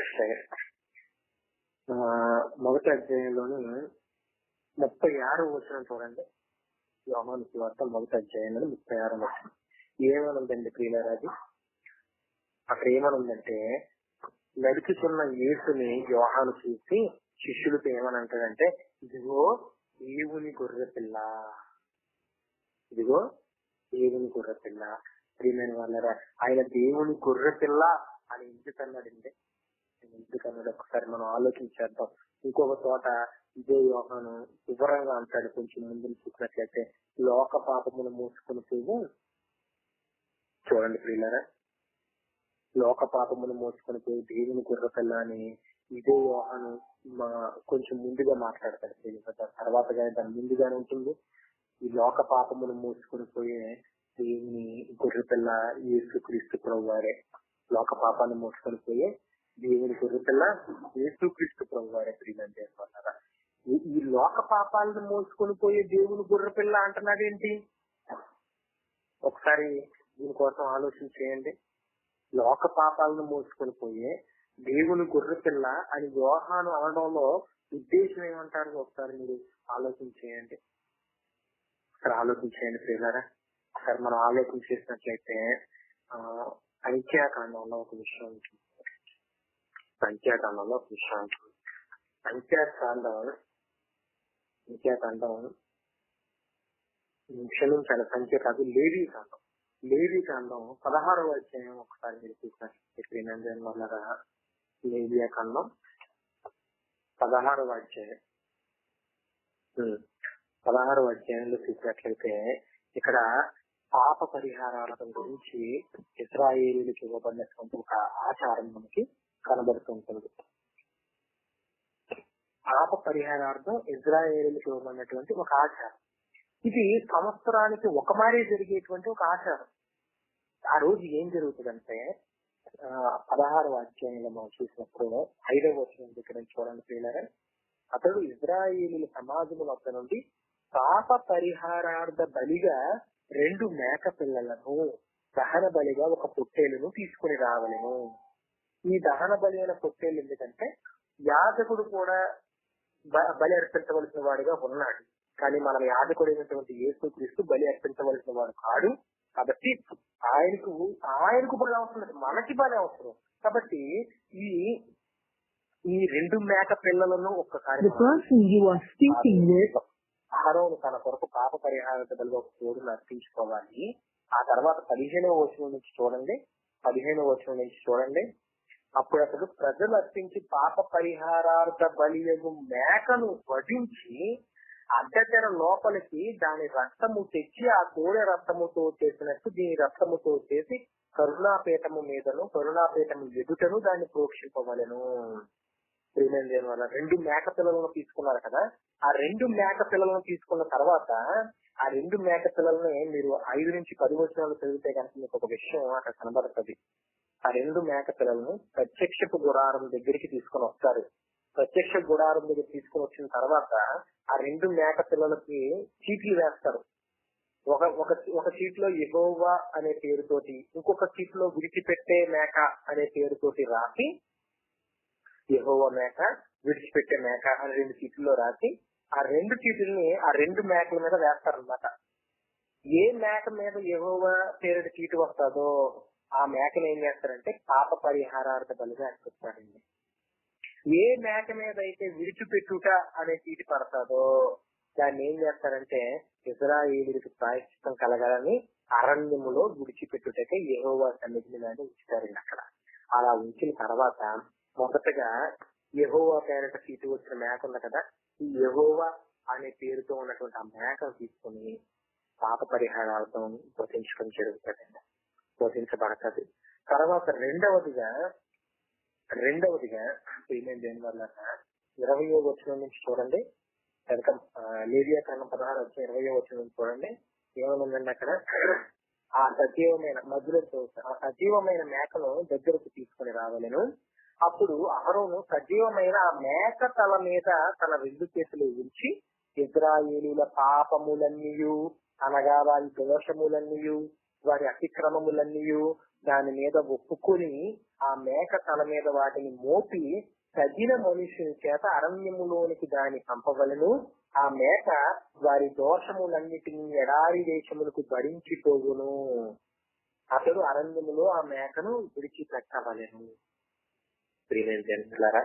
అధ్యాయంలోని 36వ వచనం చూడండి. యోహాను సువార్త మొదటి అధ్యాయంలో 36వ వచనం ఏమనుందండి ప్రియులారా? అది అక్కడ ఏమనుందంటే, నడుచుకున్న యేసుని యోహాను చూసి శిష్యులతో ఏమని అంటాడంటే, ఇదిగో దేవుని గొర్రె పిల్ల, ఇదిగో దేవుని గొర్రె పిల్ల. ప్రియమైన వాళ్ళరా, ఆయన దేవుని గొర్రె పిల్ల అని ఎందుకన్నాడంటే, ఎందుకన్నాడు ఒకసారి మనం ఆలోచించేద్దాం. ఇంకొక చోట ఇదే యోహాను వివరంగా అంటాడు. కొంచెం ముందు చూసినట్లయితే, లోక పాపమును మోసుకుని చూడండి ప్రియులారా, లోక పాపమును మోసుకొని పోయి దేవుని గుర్రపిల్ల అని ఇదే యోహాను కొంచెం ముందుగా మాట్లాడతాడు. తర్వాత కానీ దాని ముందుగానే ఉంటుంది. ఈ లోక పాపమును మోసుకొని పోయే దేవుని గొర్రెపిల్ల యేసుక్రీస్తు ప్రభు వారే. లోక పాపాన్ని మోసుకొని పోయే దేవుని గొర్రెపిల్ల యేసుక్రీస్తు ప్రభు వారే. ప్రియమంది అనుకున్నారా? ఈ లోక పాపాలను మోసుకొని పోయే దేవుని గొర్రెపిల్ల అంటున్నాడేంటి? ఒకసారి దీనికోసం ఆలోచన చేయండి. లోక పాపాలను మోసుకొని పోయే దేవుని గొర్రెపిల్ల అని యోహాను అనడంలో ఉద్దేశం ఏమంటారు? ఒకసారి మీరు ఆలోచన చేయండి. ప్రియులారా, ఒకసారి మనం ఆలోచన చేసినట్లయితే సంఖ్యాకాండంలో ఒక విషయం ఉంటుంది. సంఖ్యాకాండం క్షమించాలి, సంఖ్య కాదు, లేవీ కాండం 16వ అధ్యాయం ఒకసారి మీరు చూసినట్లయితే లేవియా కాండం 16వ అధ్యాయం 16వ అధ్యాయంలో చూసినట్లయితే ఇక్కడ పాప పరిహారార్థం గురించి ఇశ్రాయేలీయులకు ఇవ్వబడినటువంటి ఒక ఆచారం మనకి కనబడుతుంటుంది. పాప పరిహారార్థం ఇశ్రాయేలీయులకు ఇవ్వబడినటువంటి ఒక ఆచారం. ఇది సంవత్సరానికి ఒకమారే జరిగేటువంటి ఒక ఆచారం. ఆ రోజు ఏం జరుగుతుందంటే 16వ అధ్యాయంలో మనం చూసినప్పుడు 5వ వచనం దగ్గర చూడండి ప్రియులారా. అతడు ఇశ్రాయేలీయుల సమాజము వద్ద నుండి పాప పరిహారార్థ బలిగా 2 మేక పిల్లలను, దహన బలిగా ఒక పొట్టేలును తీసుకుని రావలను. ఈ దహన బలి అయిన పొట్టేలు ఎందుకంటే యాజకుడు కూడా బలి అర్పించవలసిన వాడిగా ఉన్నాడు. కానీ మనం యాజకుడైనటువంటి యేసుక్రీస్తు బలి అర్పించవలసిన వాడు కాడు. కాబట్టి ఆయనకు బలి అవసరం, మనకి బలి అవసరం. కాబట్టి ఈ 2 మేక పిల్లలను ఒక్కసారి అహరోను తన కొరకు పాప పరిహార బలిగా ఒక తోడును అర్పించుకోవాలి. ఆ తర్వాత 15వ వచనం నుంచి చూడండి. అప్పుడు అతడు ప్రజలు అర్పించి పాప పరిహారార్థ బలియగు మేకను వధించి అడ్డతెర లోపలికి దాని రక్తము తెచ్చి ఆ కోడె రక్తముతో చేసినట్టు దీని రక్తముతో చేసి కరుణాపీఠము మీదను కరుణాపీఠము ఎదుటను దాన్ని ప్రోక్షింపవలెను. 2 మేక పిల్లలను తీసుకున్నారు కదా. ఆ 2 మేక పిల్లలను తీసుకున్న తర్వాత ఆ 2 మేక పిల్లల్ని మీరు 5 నుంచి 10 వచనాలు చదివితే కనుక మీకు ఒక విషయం అక్కడ కనబడుతుంది. ఆ 2 మేక పిల్లలను ప్రత్యక్షపు గుడారం దగ్గరికి తీసుకుని వస్తారు. ప్రత్యక్ష గుడారం దగ్గర తీసుకుని వచ్చిన తర్వాత ఆ 2 మేక పిల్లలకి చీట్లు వేస్తారు. ఒక చీట్లో యెహోవా అనే పేరుతోటి, ఇంకొక చీట్లో విడిచిపెట్టే మేక అనే పేరుతోటి రాసి, యెహోవా మేక, విడిచిపెట్టే మేక అని 2 చీట్లలో రాసి ఆ 2 చీటుల్ని ఆ 2 మేకల మీద వేస్తారనమాట. ఏ మేక మీద యెహోవా పేరుటి చీటు వస్తుందో ఆ మేకను ఏం చేస్తారంటే పాప పరిహారార్థ బలిగా అర్పిస్తారండి. ఏ మేక మీద అయితే విడిచిపెట్టుట అనే చీటి పడతాదో దాన్ని ఏం చేస్తారంటే ఇశ్రాయేలీయులకు ప్రాయశ్చిత్తం కలగాలని అరణ్యములో విడిచిపెట్టుటకే యెహోవా సన్నిధిని దాన్ని ఉంచుతారండి. అక్కడ అలా ఉంచిన తర్వాత మొదటగా యెహోవా పేరిట చీటు వచ్చిన మేక ఉంది కదా, ఈ యెహోవా అనే పేరుతో ఉన్నటువంటి ఆ మేకను తీసుకుని పాప పరిహారార్థం పోషించడం జరుగుతుందండి, పోషించబడుతుంది. తర్వాత రెండవదిగా ఏమేం దేని వల్ల 20వ వచనం నుంచి చూడండి. లేవియా కాండం 16 వచ్చి 20వ వచనం నుంచి చూడండి. ఏమనుందండి అక్కడ? ఆ సజీవమైన మేకను దగ్గరకు తీసుకుని రావాలను. అప్పుడు అహరోను సజీవమైన ఆ మేక తల మీద తన 2 చేతులు ఉంచి ఇశ్రాయేలీయుల పాపములన్నీయు, అనగా వారి దోషములన్నీయు, వారి అతిక్రమములన్నీయు దాని మీద ఒప్పుకొని ఆ మేక తల మీద వాటిని మోపి తగిన మనుషుని చేత అరణ్యములోనికి దాన్ని పంపవలను. ఆ మేక వారి దోషములన్నిటినీ ఎడారి దేశములకు భరించిపోవును. అతడు అరణ్యములో ఆ మేకను విడిచిపెట్టవలెను. ప్రియమైన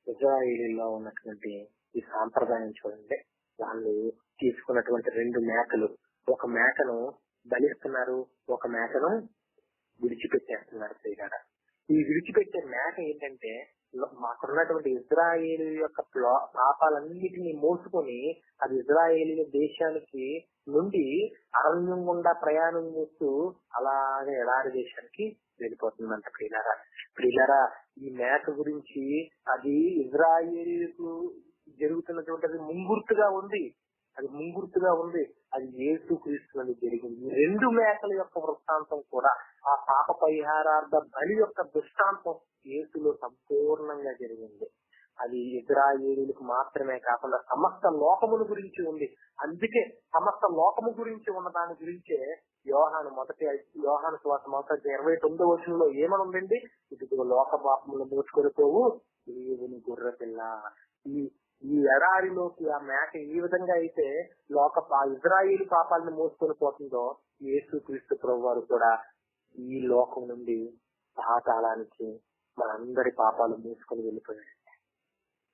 ఇశ్రాయేలీలో ఉన్నటువంటి ఈ సాంప్రదాయం చూడండి. వాళ్ళు తీసుకున్నటువంటి 2 మేకలు, ఒక మేకను బలిస్తున్నారు, ఒక మేకను విడిచిపెట్టేస్తున్నారు. ప్రియులారా, ఈ విడిచిపెట్టే మేక ఏంటంటే మాకున్నటువంటి ఇజ్రాయేలు యొక్క పాపాలన్నిటినీ మోసుకొని అది ఇజ్రాయేలీ దేశానికి నుండి అరణ్యం గుండా ప్రయాణం చేస్తూ అలాగే ఎడారి దేశానికి వెళ్ళిపోతుందంట. ప్రియులారా ఈ మేక గురించి అది ఇజ్రాయేలుకు జరుగుతున్నటువంటి ముంగుర్తుగా ఉంది. అది యేసు క్రీస్తు జరిగింది. ఈ రెండు మేకల యొక్క వృత్తాంతం కూడా ఆ పాప పరిహారార్థ బలి యొక్క దృష్టాంతం యేసులో సంపూర్ణంగా జరిగింది. అది ఇజ్రాయేలులకు మాత్రమే కాకుండా సమస్త లోకముల గురించి ఉంది. అందుకే సమస్త లోకము గురించి ఉన్న దాని గురించే యోహాను సువార్త 29వ వచనంలో ఏమని ఉందండి? ఇదిగో లోక పాపములు మోసుకొని పోవు దేవుని గొర్రె పిల్ల. ఈ ఎడారిలోకి ఆ మేక ఈ విధంగా అయితే ఇజ్రాయేలు పాపాలను మోసుకొని పోతుందో యేసు క్రీస్తు ప్రభువారు కూడా ఈ లోకం నుండి పాతాళానికి మనందరి పాపాలు మోసుకొని వెళ్ళిపోయాడు.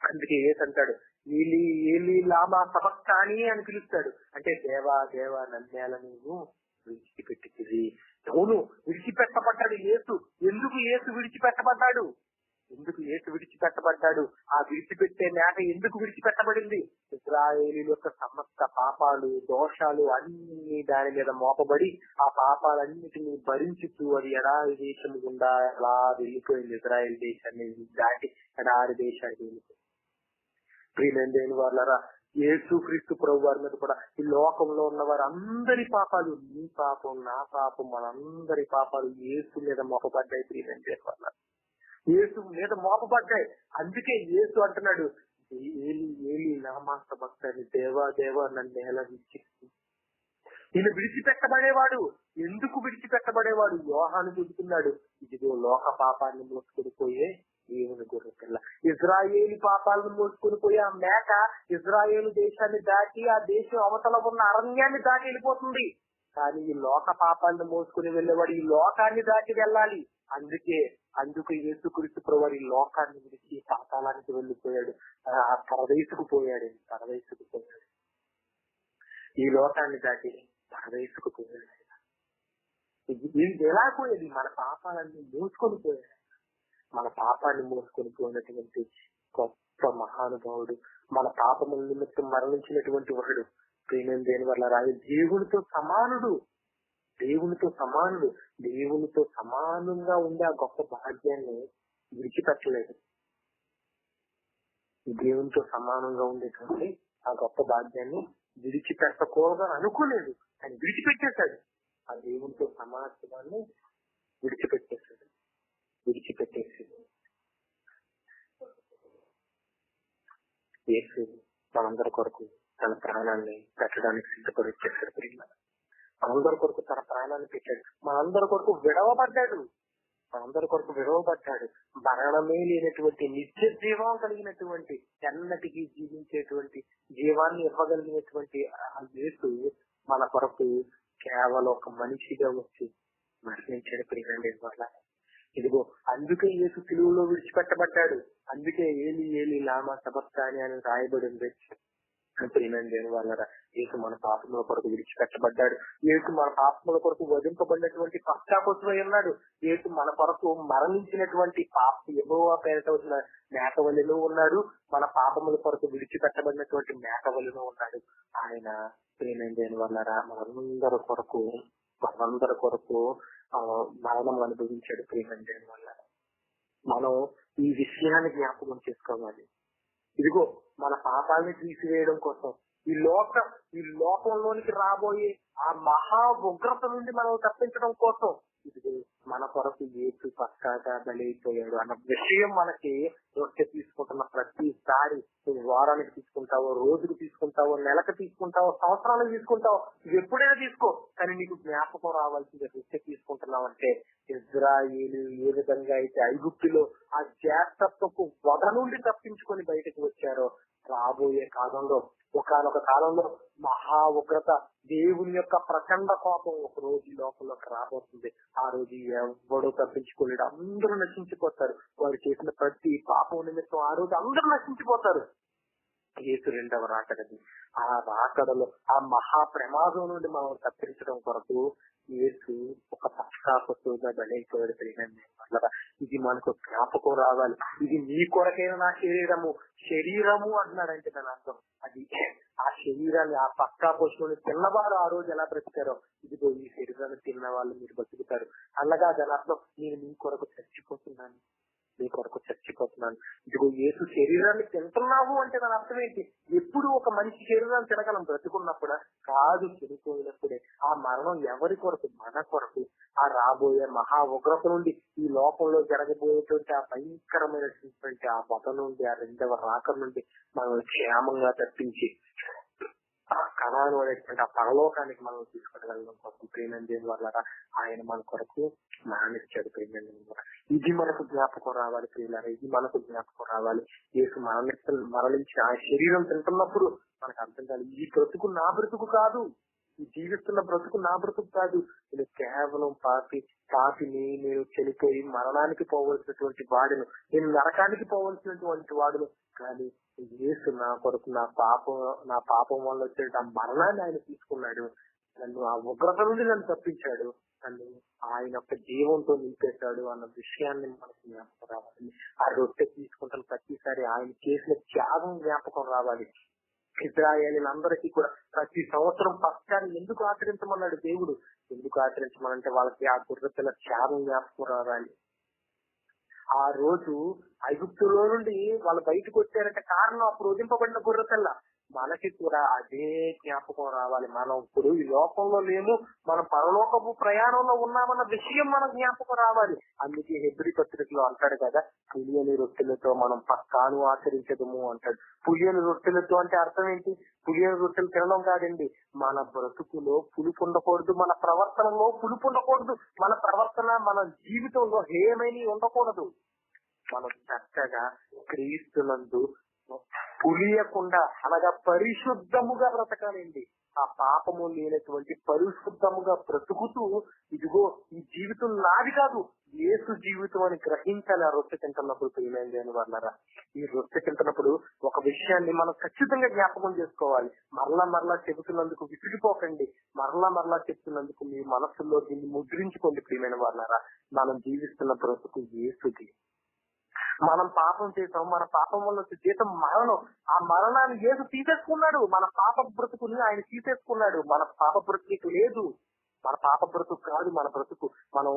అందుకే ఏసంటాడు ఏలీ ఏలీ లామా సబక్తాని అని పిలుస్తాడు. అంటే దేవా దేవా నన్నేల నీవు విడిచిపెట్టింది. అవును, విడిచిపెట్టబడ్డాడు యేసు. ఎందుకు యేసు విడిచిపెట్టబడ్డాడు? ఆ విడిచిపెట్టే మేక ఎందుకు విడిచిపెట్టబడింది? ఇజ్రాయేలీల యొక్క సమస్త పాపాలు దోషాలు అన్ని దాని మీద మోపబడి ఆ పాపాలన్నిటినీ భరించుతూ అది ఎడారి దేశం గుండా అలా వెళ్ళిపోయింది. ఇజ్రాయేల్ దేశాన్ని దాటి ఎడారి దేశానికి వెళ్ళిపోయింది. ప్రియమైన వాళ్ళరా, యేసు క్రీస్తు ప్రభు వారి మీద కూడా ఈ లోకంలో ఉన్న వారు అందరి పాపాలు, నీ పాపం నా పాపం మనందరి పాపాలు యేసు మీద మోపబడ్డాయి. ప్రియమైన వాళ్ళ యేసు మీద మోపబడ్డాయి. అందుకే యేసు అంటున్నాడు ఏలి ఏలి లామా సబక్తాని, దేవా దేవా నన్ను ఎలా విడిచిపెట్టావు. ఈయన విడిచిపెట్టబడేవాడు. ఎందుకు విడిచిపెట్టబడేవాడు? యోహాను చెబుతున్నాడు, ఇదిగో లోక పాపాన్ని మోసుకొని పోయే దేవుని గొర్రె పిల్ల. ఇజ్రాయేలు పాపాలను మోసుకొని పోయే ఆ మేక ఇజ్రాయేలు దేశాన్ని దాటి ఆ దేశం అవతల ఉన్న అరణ్యాన్ని దాటి వెళ్ళిపోతుంది. కానీ ఈ లోక పాపాలను మోసుకుని వెళ్ళేవాడు ఈ లోకాన్ని దాటి వెళ్ళాలి. అందుకు యేసుక్రీస్తు ప్రభువు ఈ లోకాన్ని విడిచి పాతాళానికి వెళ్ళిపోయాడు. పరదేశుకు పోయాడు. ఈ లోకాన్ని దాటి పరదేశుకు పోయాడు. ఇది ఎలా పోయేది? మన పాపాలన్నీ మోసుకొని పోయాడు. మన పాపాన్ని మోసుకొని పోయినటువంటి గొప్ప మహానుభావుడు, మన పాపముల నిమిత్తం మరణించినటువంటి వాడు. ప్రేమ దేని వల్ల రాయి దేవునితో సమానుడు. దేవునితో సమానంగా ఉండే ఆ గొప్ప భాగ్యాన్ని విడిచిపెట్టలేదు. దేవునితో సమానంగా ఉండేటువంటి ఆ గొప్ప భాగ్యాన్ని విడిచిపెట్టకూడదని అనుకోలేదు. ఆయన విడిచిపెట్టేశాడు. ఆ దేవునితో సమానత్వాన్ని విడిచిపెట్టేసి యేసు మనందరి కొరకు తన ప్రాణాన్ని పెట్టడానికి సిద్ధపడి వచ్చేసాడు. మనందరి కొరకు తన ప్రాణాన్ని పెట్టాడు. మనందరి కొరకు విడవబడ్డాడు. మరణమే లేనటువంటి నిత్య జీవం కలిగినటువంటి ఎన్నటికీ జీవించేటువంటి జీవాన్ని ఇవ్వగలిగినటువంటి ఆ యేసు మన కొరకు కేవలం ఒక మనిషిగా వచ్చి మరణించాడు. ప్రియమైన వల్ల ఇదిగో అందుకే యేసు సిలువలో విడిచిపెట్టబడ్డాడు. అందుకే ఏలి ఏలి లామా సబక్తాని అని రాయబడింది. ప్రియమైన దేని వల్ల యేసు మన పాపముల కొరకు విడిచిపెట్టబడ్డాడు. యేసు మన పాపముల కొరకు వధింపబడినటువంటి పశ్చాత్తాపమై ఉన్నాడు. యేసు మన కొరకు మరణించినటువంటి యెహోవా పేరిట వచ్చిన మేకవలిలో ఉన్నాడు. మన పాపముల కొరకు విడిచిపెట్టబడినటువంటి మేకవలిలో ఉన్నాడు. ఆయన ప్రియమైన దేని వల్ల మనందరి కొరకు మరణం అనుభవించాడు. ప్రియమైన దేని వల్ల మనం ఈ విషయాన్ని జ్ఞాపకం చేసుకోవాలి. ఇదిగో మన పాపాన్ని తీసివేయడం కోసం ఈ లోకంలోనికి రాబోయే ఆ మహా ఉగ్రత నుండి మనం తప్పించడం కోసం ఇదిగో మన కొరకు యేసు పక్కాగా బలైపోయాడు అన్న విషయం మనకి దృష్టి తీసుకుంటున్న ప్రతిసారి వారానికి తీసుకుంటావో, రోజుకు తీసుకుంటావో, నెలకు తీసుకుంటావో, సంవత్సరాలకు తీసుకుంటావో, ఇది ఎప్పుడైనా తీసుకో, కానీ నీకు జ్ఞాపకం రావాల్సింది దృష్టి తీసుకుంటున్నావంటే ఇజ్రాయేలు ఏ విధంగా అయితే ఐగుప్తులో ఆ జాగ్రత్తకు వధ నుండి తప్పించుకొని బయటకు వచ్చారో రాబోయే కాలంలో ఒకానొక కాలంలో మహా ఉగ్రత దేవుని యొక్క ప్రచండ కోపం ఒక రోజు లోపలికి రాబోతుంది. ఆ రోజు ఎవడో తప్పించుకోలేడు. అందరూ నశించిపోతారు. వారు చేసిన ప్రతి పాపం నిమిత్తం ఆ రోజు అందరూ నశించిపోతారు. యేసు రెండవ రాకడది. ఆ రాకడలో ఆ మహా ప్రమాదం నుండి మనం తప్పించడం కొరకు యేసు ఒక పశ్చాత్తాపంగా బలైపోయాడు. ఇది మనకు జ్ఞాపకం రావాలి. ఇది నీ కొరకైన నా శరీరము అంటున్నాడంటే దాని అర్థం అది. ఆ శరీరాన్ని ఆ పశ్చాత్తాపంలో తిన్నవారు ఆ రోజు ఎలా బ్రతికారో, ఇదిగో ఈ శరీరాన్ని తిన్న వాళ్ళు మీరు బతుకుతారు అనగా దాని అర్థం నేను నీ కొరకు చచ్చిపోతున్నాను, నీ కొరకు చచ్చిపోతున్నాను. ఇదిగో యేసు శరీరాన్ని తింటున్నావు అంటే దాని అర్థం ఏంటి? ఎప్పుడు ఒక మనిషి శరీరాన్ని తినగలం? బ్రతుకున్నప్పుడా? కాదు, చనిపోయినప్పుడే. ఆ మరణం ఎవరి కొరకు? మన కొరకు. ఆ రాబోయే మహా ఉగ్రత నుండి, ఈ లోకంలో జరగబోయేటువంటి ఆ భయంకరమైనటువంటి ఆ వధ నుండి, ఆ రెండవ రాక నుండి మనం క్షేమంగా తప్పించి ఆ కణాలు అనేటువంటి ఆ పరలోకానికి మనం తీసుకెళ్ళడం కోసం ప్రేమందేని వల్ల ఆయన మన కొరకు మరణించాడు. ప్రేమందేని వల్ల ఇది మనకు జ్ఞాపకం రావాలి ప్రియులారా, ఇది మనకు జ్ఞాపకం రావాలి. యేసు మరణించి ఆ శరీరం తింటున్నప్పుడు మనకు అర్థం కాదు, ఈ బ్రతుకు నా బ్రతుకు కాదు, ఈ జీవిస్తున్న బ్రతుకు నా బ్రతుకు కాదు, నేను కేవలం పాపిని, నేను చనిపోయి మరణానికి పోవలసినటువంటి వాడును, నేను నరకానికి పోవలసినటువంటి వాడును. కానీ యేసు నా కొరకు నా పాపం వల్ల వచ్చే ఆ మరణాన్ని ఆయన తీసుకున్నాడు. నన్ను ఆ ఉగ్రత నుండి నన్ను తప్పించాడు, నన్ను ఆయన యొక్క జీవంతో నింపేశాడు అన్న విషయాన్ని మనకు జ్ఞాపకం రావాలి. ఆ రొట్టె తీసుకుంటున్న ప్రతిసారి ఆయన చేసిన త్యాగం జ్ఞాపకం రావాలి. ఇశ్రాయేలీలందరికీ కూడా ప్రతి సంవత్సరం పస్కాని ఎందుకు ఆచరించమన్నాడు దేవుడు? ఎందుకు ఆచరించమనంటే వాళ్ళకి ఆ గొర్రెపిల్ల త్యాగం జ్ఞాపకం రావాలి. ఆ రోజు ఐగుప్తులో నుండి వాళ్ళు బయటకు వచ్చారంటే కారణం అప్పుడు వదింపబడిన గొర్రెపిల్ల. మనకి కూడా అదే జ్ఞాపకం రావాలి. మనం ఇప్పుడు ఈ లోకంలో లేము, మనం పరలోకపు ప్రయాణంలో ఉన్నామన్న విషయం మన జ్ఞాపకం రావాలి. అందుకే హెబ్రీ పత్రికలో అంటాడు కదా, పులియని రొట్టెలతో మనం పస్కాను ఆచరించదము అంటాడు. పులియని రొట్టెలతో అంటే అర్థం ఏంటి? పులియని రొట్టెలు తినడం కాదండి, మన బ్రతుకులో పులుపు ఉండకూడదు, మన ప్రవర్తనలో పులుపు ఉండకూడదు, మన ప్రవర్తన మన జీవితంలో ఏమైనా ఉండకూడదు. మనం చక్కగా క్రీస్తునందు పులియకుండా అనగా పరిశుద్ధముగా బ్రతకాలండి. ఆ పాపము లేనటువంటి పరిశుద్ధముగా బ్రతుకుతూ, ఇదిగో ఈ జీవితం నాది కాదు, యేసు జీవితం అని గ్రహించాలి. ఆ రొట్టె తింటున్నప్పుడు ప్రియమైనది అని వాళ్ళరా, ఈ రొట్టె తింటున్నప్పుడు ఒక విషయాన్ని మనం ఖచ్చితంగా జ్ఞాపకం చేసుకోవాలి. మరలా చెబుతున్నందుకు విసిగిపోకండి, మరలా చెప్తున్నందుకు మీ మనసుల్లో దీన్ని ముద్రించుకోండి. ప్రియమైన వాళ్ళరా, మనం జీవిస్తున్న బ్రతుకు యేసుది. మనం పాపం చేసాం, మన పాపం వల్ల వచ్చే జీతం మరణం. ఆ మరణాన్ని యేసు తీసేసుకున్నాడు. మన పాప బ్రతుకుని ఆయన తీసేసుకున్నాడు. మన పాప బ్రతుకు లేదు, మన పాప బ్రతుకు కాదు మన బ్రతుకు. మనం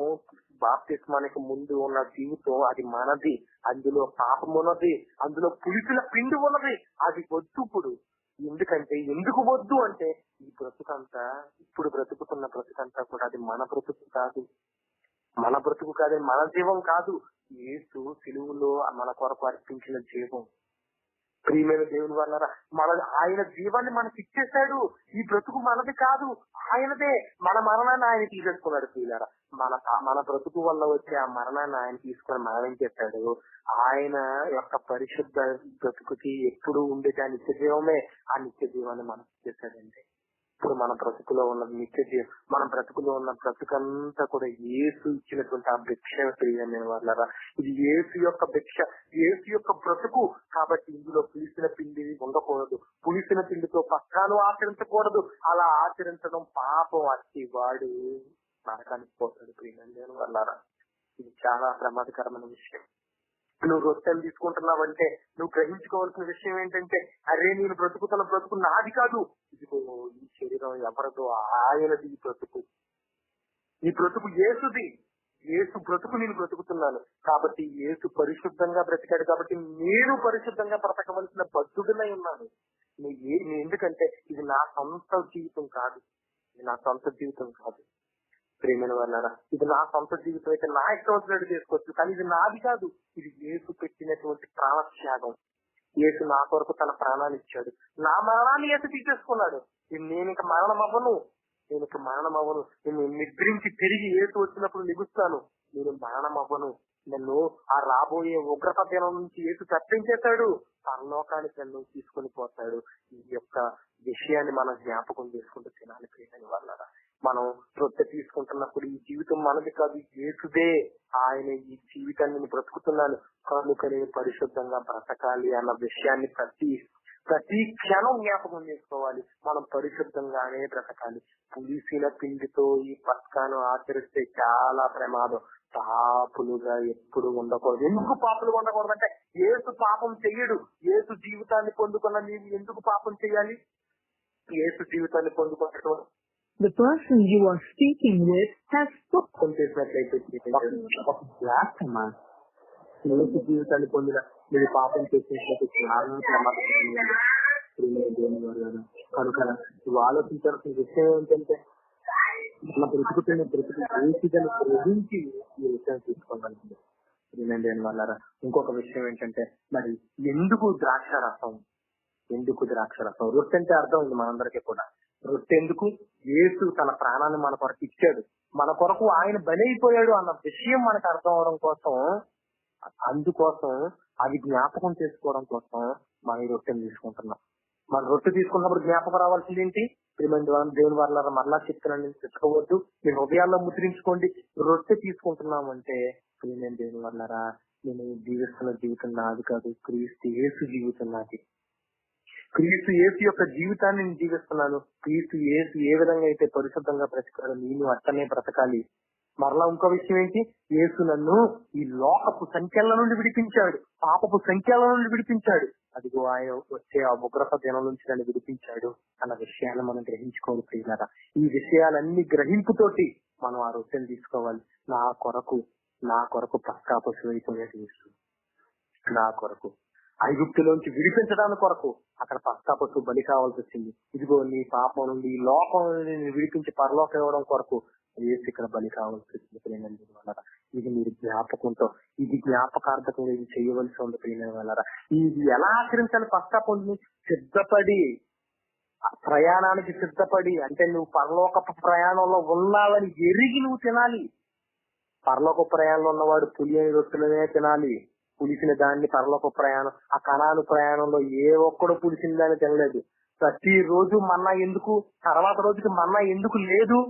బాప్తిస్మానికి ముందు ఉన్న జీవితం అది మనది. అందులో పాపం ఉన్నది, అందులో పులిసిన పిండి ఉన్నది. అది వద్దు ఇప్పుడు. ఎందుకు వద్దు అంటే ఈ బ్రతుకంతా, ఇప్పుడు బ్రతుకుతున్న బ్రతుకంతా కూడా అది మన బ్రతుకు కాదు, మన బ్రతుకు కాదు, మన జీవం కాదు. యేసు సిలువలో మన కొరకు అర్పించిన జీవం. ప్రియమైన దేవుని వల్ల ఆయన జీవాన్ని మనకి ఇచ్చేశాడు. ఈ బ్రతుకు మనది కాదు, ఆయనదే. మన మరణాన్ని ఆయన తీసేసుకున్నాడు. ప్రియులారా, మన బ్రతుకు వల్ల వచ్చే ఆ మరణాన్ని ఆయన తీసుకొని మరణించేశాడు. ఆయన యొక్క పరిశుద్ధ బ్రతుకుకి ఎప్పుడు ఉండేది ఆ నిత్య జీవమే. ఆ నిత్య జీవాన్ని మనకి ఇచ్చేశాడండి. ఇప్పుడు మన బ్రతుకులో ఉన్న నిత్య జీవం, మన బ్రతుకులో ఉన్న బ్రతుకంతా కూడా యేసు ఇచ్చినటువంటి ఆ భిక్ష. ప్రియమైన వాళ్ళరా, ఇది యేసు యొక్క భిక్ష, యేసు యొక్క బ్రతుకు. కాబట్టి ఇందులో పులిసిన పిండి ఉండకూడదు, పులిసిన పిండితో పస్కాను ఆచరించకూడదు. అలా ఆచరించడం పాపం. అట్టి వాడు నరకానికి పోతాడు. ప్రియమైన వాళ్ళరా, ఇది చాలా ప్రమాదకరమైన విషయం. నువ్వు రొట్టెలు తీసుకుంటున్నావంటే నువ్వు గ్రహించుకోవాల్సిన విషయం ఏంటంటే, అరే నేను బ్రతుకుతున్న బ్రతుకు నాది కాదు, ఇదిగో ఈ శరీరం ఎవరిదో ఆయనది. ఈ బ్రతుకు యేసుది. యేసు బ్రతుకు నేను బ్రతుకుతున్నాను. కాబట్టి యేసు పరిశుద్ధంగా బ్రతికాడు కాబట్టి నేను పరిశుద్ధంగా బ్రతకవలసిన బద్ధుడనై ఉన్నాను. ఎందుకంటే ఇది నా సొంత జీవితం కాదు, ఇది నా సొంత జీవితం కాదు. ప్రేమైన వాళ్ళారా, ఇది నా సొంత జీవితం అయితే నా ఇష్టం వచ్చినట్టు చేసుకోవచ్చు, కానీ ఇది నాది కాదు. ఇది యేసు పెట్టినటువంటి ప్రాణత్యాగం. యేసు నా కొరకు తన ప్రాణాన్ని ఇచ్చాడు. నా మరణాన్ని యేసు తీసేసుకున్నాడు. నేను ఇక మరణం అవ్వను. నేను నిద్రించి తిరిగి యేసు వచ్చినప్పుడు నిగుస్తాను. నేను మరణం అవ్వను. నన్ను ఆ రాబోయే ఉగ్రత దినం నుంచి యేసు తప్పించేశాడు. పరలోకానికి నన్ను తీసుకొని పోతాడు. ఈ యొక్క విషయాన్ని మనం జ్ఞాపకం చేసుకుంటూ తినాలి. ప్రియమైన వాళ్ళారా, మనం రొట్టె తీసుకుంటున్నప్పుడు ఈ జీవితం మనది కాదు, యేసుదే. ఆయన ఈ జీవితాన్ని నేను బ్రతుకుతున్నాను కనుక నేను పరిశుద్ధంగా బ్రతకాలి అన్న విషయాన్ని ప్రతి ప్రతి క్షణం జ్ఞాపకం చేసుకోవాలి. మనం పరిశుద్ధంగానే బ్రతకాలి. పులిసిన పిండితో ఈ పస్కాను ఆచరిస్తే చాలా ప్రమాదం. పాపులుగా ఎప్పుడు ఉండకూడదు. ఎందుకు పాపులుగా ఉండకూడదు అంటే, యేసు పాపం చెయ్యడు. యేసు జీవితాన్ని పొందుకున్న నీవు ఎందుకు పాపం చేయాలి? యేసు జీవితాన్ని పొందుకోవడం The person you are speaking with has spoken. చేసినట్లయితే యేసు జీవితాన్ని పొందిన మీరు పాపం చేసినట్లయితే చాలా ప్రమాదం. కనుక నువ్వు ఆలోచించాల్సిన విషయం ఏంటంటే, మన బ్రతుకుతున్న బ్రతుకు ఏసిదని గ్రహించి ఈ విషయం తీసుకోగలుగుతుంది. వినండి అని వాళ్ళారా. ఇంకొక విషయం ఏంటంటే, మరి ఎందుకు ద్రాక్షారసం? రొట్టె అంటే అర్థం ఉంది మనందరికీ కూడా. రొట్టె ఎందుకు? యేసు తన ప్రాణాన్ని మన కొరకు ఇచ్చాడు, మన కొరకు ఆయన బలైపోయాడు అన్న విషయం మనకు అర్థం అవడం కోసం, అందుకోసం అది జ్ఞాపకం చేసుకోవడం కోసం మనం ఈ రొట్టెని తీసుకుంటున్నాం. మన రొట్టె తీసుకున్నప్పుడు జ్ఞాపకం రావాల్సింది ఏంటి? దేవుని వల్ల మరలా చెప్తున్నాను, తెచ్చుకోవద్దు, మీ హృదయాల్లో ముద్రించుకోండి. రొట్టె తీసుకుంటున్నామంటే నేను దేవుని వల్లరా, నేను జీవిస్తున్న జీవితం నాది కాదు, క్రీస్తు యేసు జీవితం నాది. క్రీస్తు యేసు యొక్క జీవితాన్ని నేను జీవిస్తున్నాను. క్రీస్తు యేసు ఏ విధంగా అయితే పరిశుద్ధంగా బ్రతకాడో నేను అట్టనే బ్రతకాలి. మరలా ఇంకో విషయం ఏంటి? యేసు నన్ను ఈ లోకపు సంఖ్యల నుండి విడిపించాడు, పాపపు సంఖ్యల నుండి విడిపించాడు. అదిగో ఆయన వచ్చే ఆ ఉగ్రత దినం నుంచి నన్ను విడిపించాడు అన్న విషయాన్ని మనం గ్రహించుకోవాలి ప్రియులారా. ఈ విషయాలన్నీ గ్రహింపుతోటి మనం ఆ రొట్టెని తీసుకోవాలి. నా కొరకు పస్కా పశువు అయిపోయాడు యేసు. నా కొరకు ఐగుప్తులోంచి విడిపించడానికి కొరకు అక్కడ పస్కా పశువు బలి కావాల్సి వచ్చింది. ఇదిగో నీ పాపం నుండి, ఈ లోకం నుండి విడిపించి పరలోకం ఇవ్వడం కొరకు యేసు ఇక్కడ బలి కావాల్సి వచ్చింది ప్రియనండి వాళ్ళరా. ఇది మీరు జ్ఞాపకంతో, ఇది జ్ఞాపకార్థకంగా ఇది చేయవలసి ఉంది ప్రియమైన వాళ్ళరా. ఇది ఎలా ఆచరించాలి? పస్కా పొంది సిద్ధపడి, ప్రయాణానికి సిద్ధపడి, అంటే నువ్వు పరలోక ప్రయాణంలో ఉన్నావని ఎరిగి నువ్వు తినాలి. పరలోక ప్రయాణంలో ఉన్నవాడు పులియని రొట్టెలనే తినాలి. పులిసిన దాన్ని పరలోక ప్రయాణం, ఆ కణాను ప్రయాణంలో ఏ ఒక్కడు పులిసిన దాన్ని తినలేదు. ప్రతి రోజు మన్నా ఎందుకు? తర్వాత రోజుకి మన్నా ఎందుకు లేదు?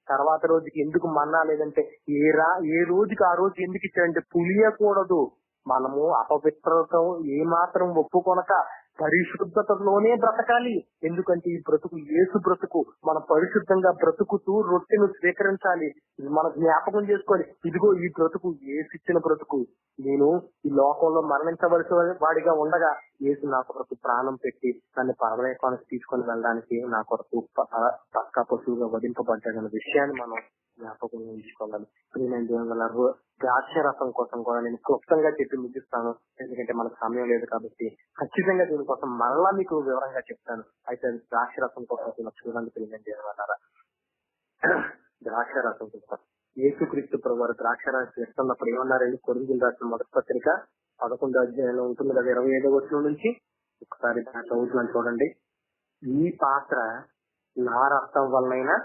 తర్వాత రోజుకి ఎందుకు మన్నా లేదంటే, ఏ రోజుకి ఆ రోజు ఎందుకు ఇచ్చాడంటే పులియకూడదు. మనము అపవిత్రత ఏ మాత్రం ఒప్పుకొనక పరిశుద్ధతలోనే బ్రతకాలి. ఎందుకంటే ఈ బ్రతుకు యేసు బ్రతుకు. మనం పరిశుద్ధంగా బ్రతుకుతూ రొట్టెను స్వీకరించాలి. ఇది మనం జ్ఞాపకం చేసుకోవాలి. ఇదిగో ఈ బ్రతుకు యేసు ఇచ్చిన బ్రతుకు. నేను ఈ లోకంలో మరణించవలసిన వాడిగా ఉండగా యేసు నా కొరకు ప్రాణం పెట్టి నన్ను పరలోకానికి తీసుకొని వెళ్ళడానికి నా కొరకు పస్కా పశువుగా వధింపబడ్డాడన్న విషయాన్ని మనం జ్ఞాపకం ఉంచుకోవాలి. ద్రాక్షరసం కోసం కూడా నేను క్లుప్తంగా చెప్పి ముగిస్తాను, ఎందుకంటే మనకు సమయం లేదు కాబట్టి. ఖచ్చితంగా దీనికోసం మరలా మీకు వివరంగా చెప్తాను. అయితే ద్రాక్షరసం కోసం చూడండి తెలియదండి అన్నారా. ద్రాక్షరసం కోసం యేసుక్రీస్తు ప్రభువారు ద్రాక్షరసం ఇస్తున్నప్పుడు ఏమన్నారండి? కొరింథీయులకు రాసిన మొదటి పత్రిక 11వ అధ్యాయంలో ఉంటుంది కదా, 25వ వచనం నుంచి ఒకసారి చదువుతున్నాను చూడండి. ఈ పాత్ర నా రక్తం వలనైనా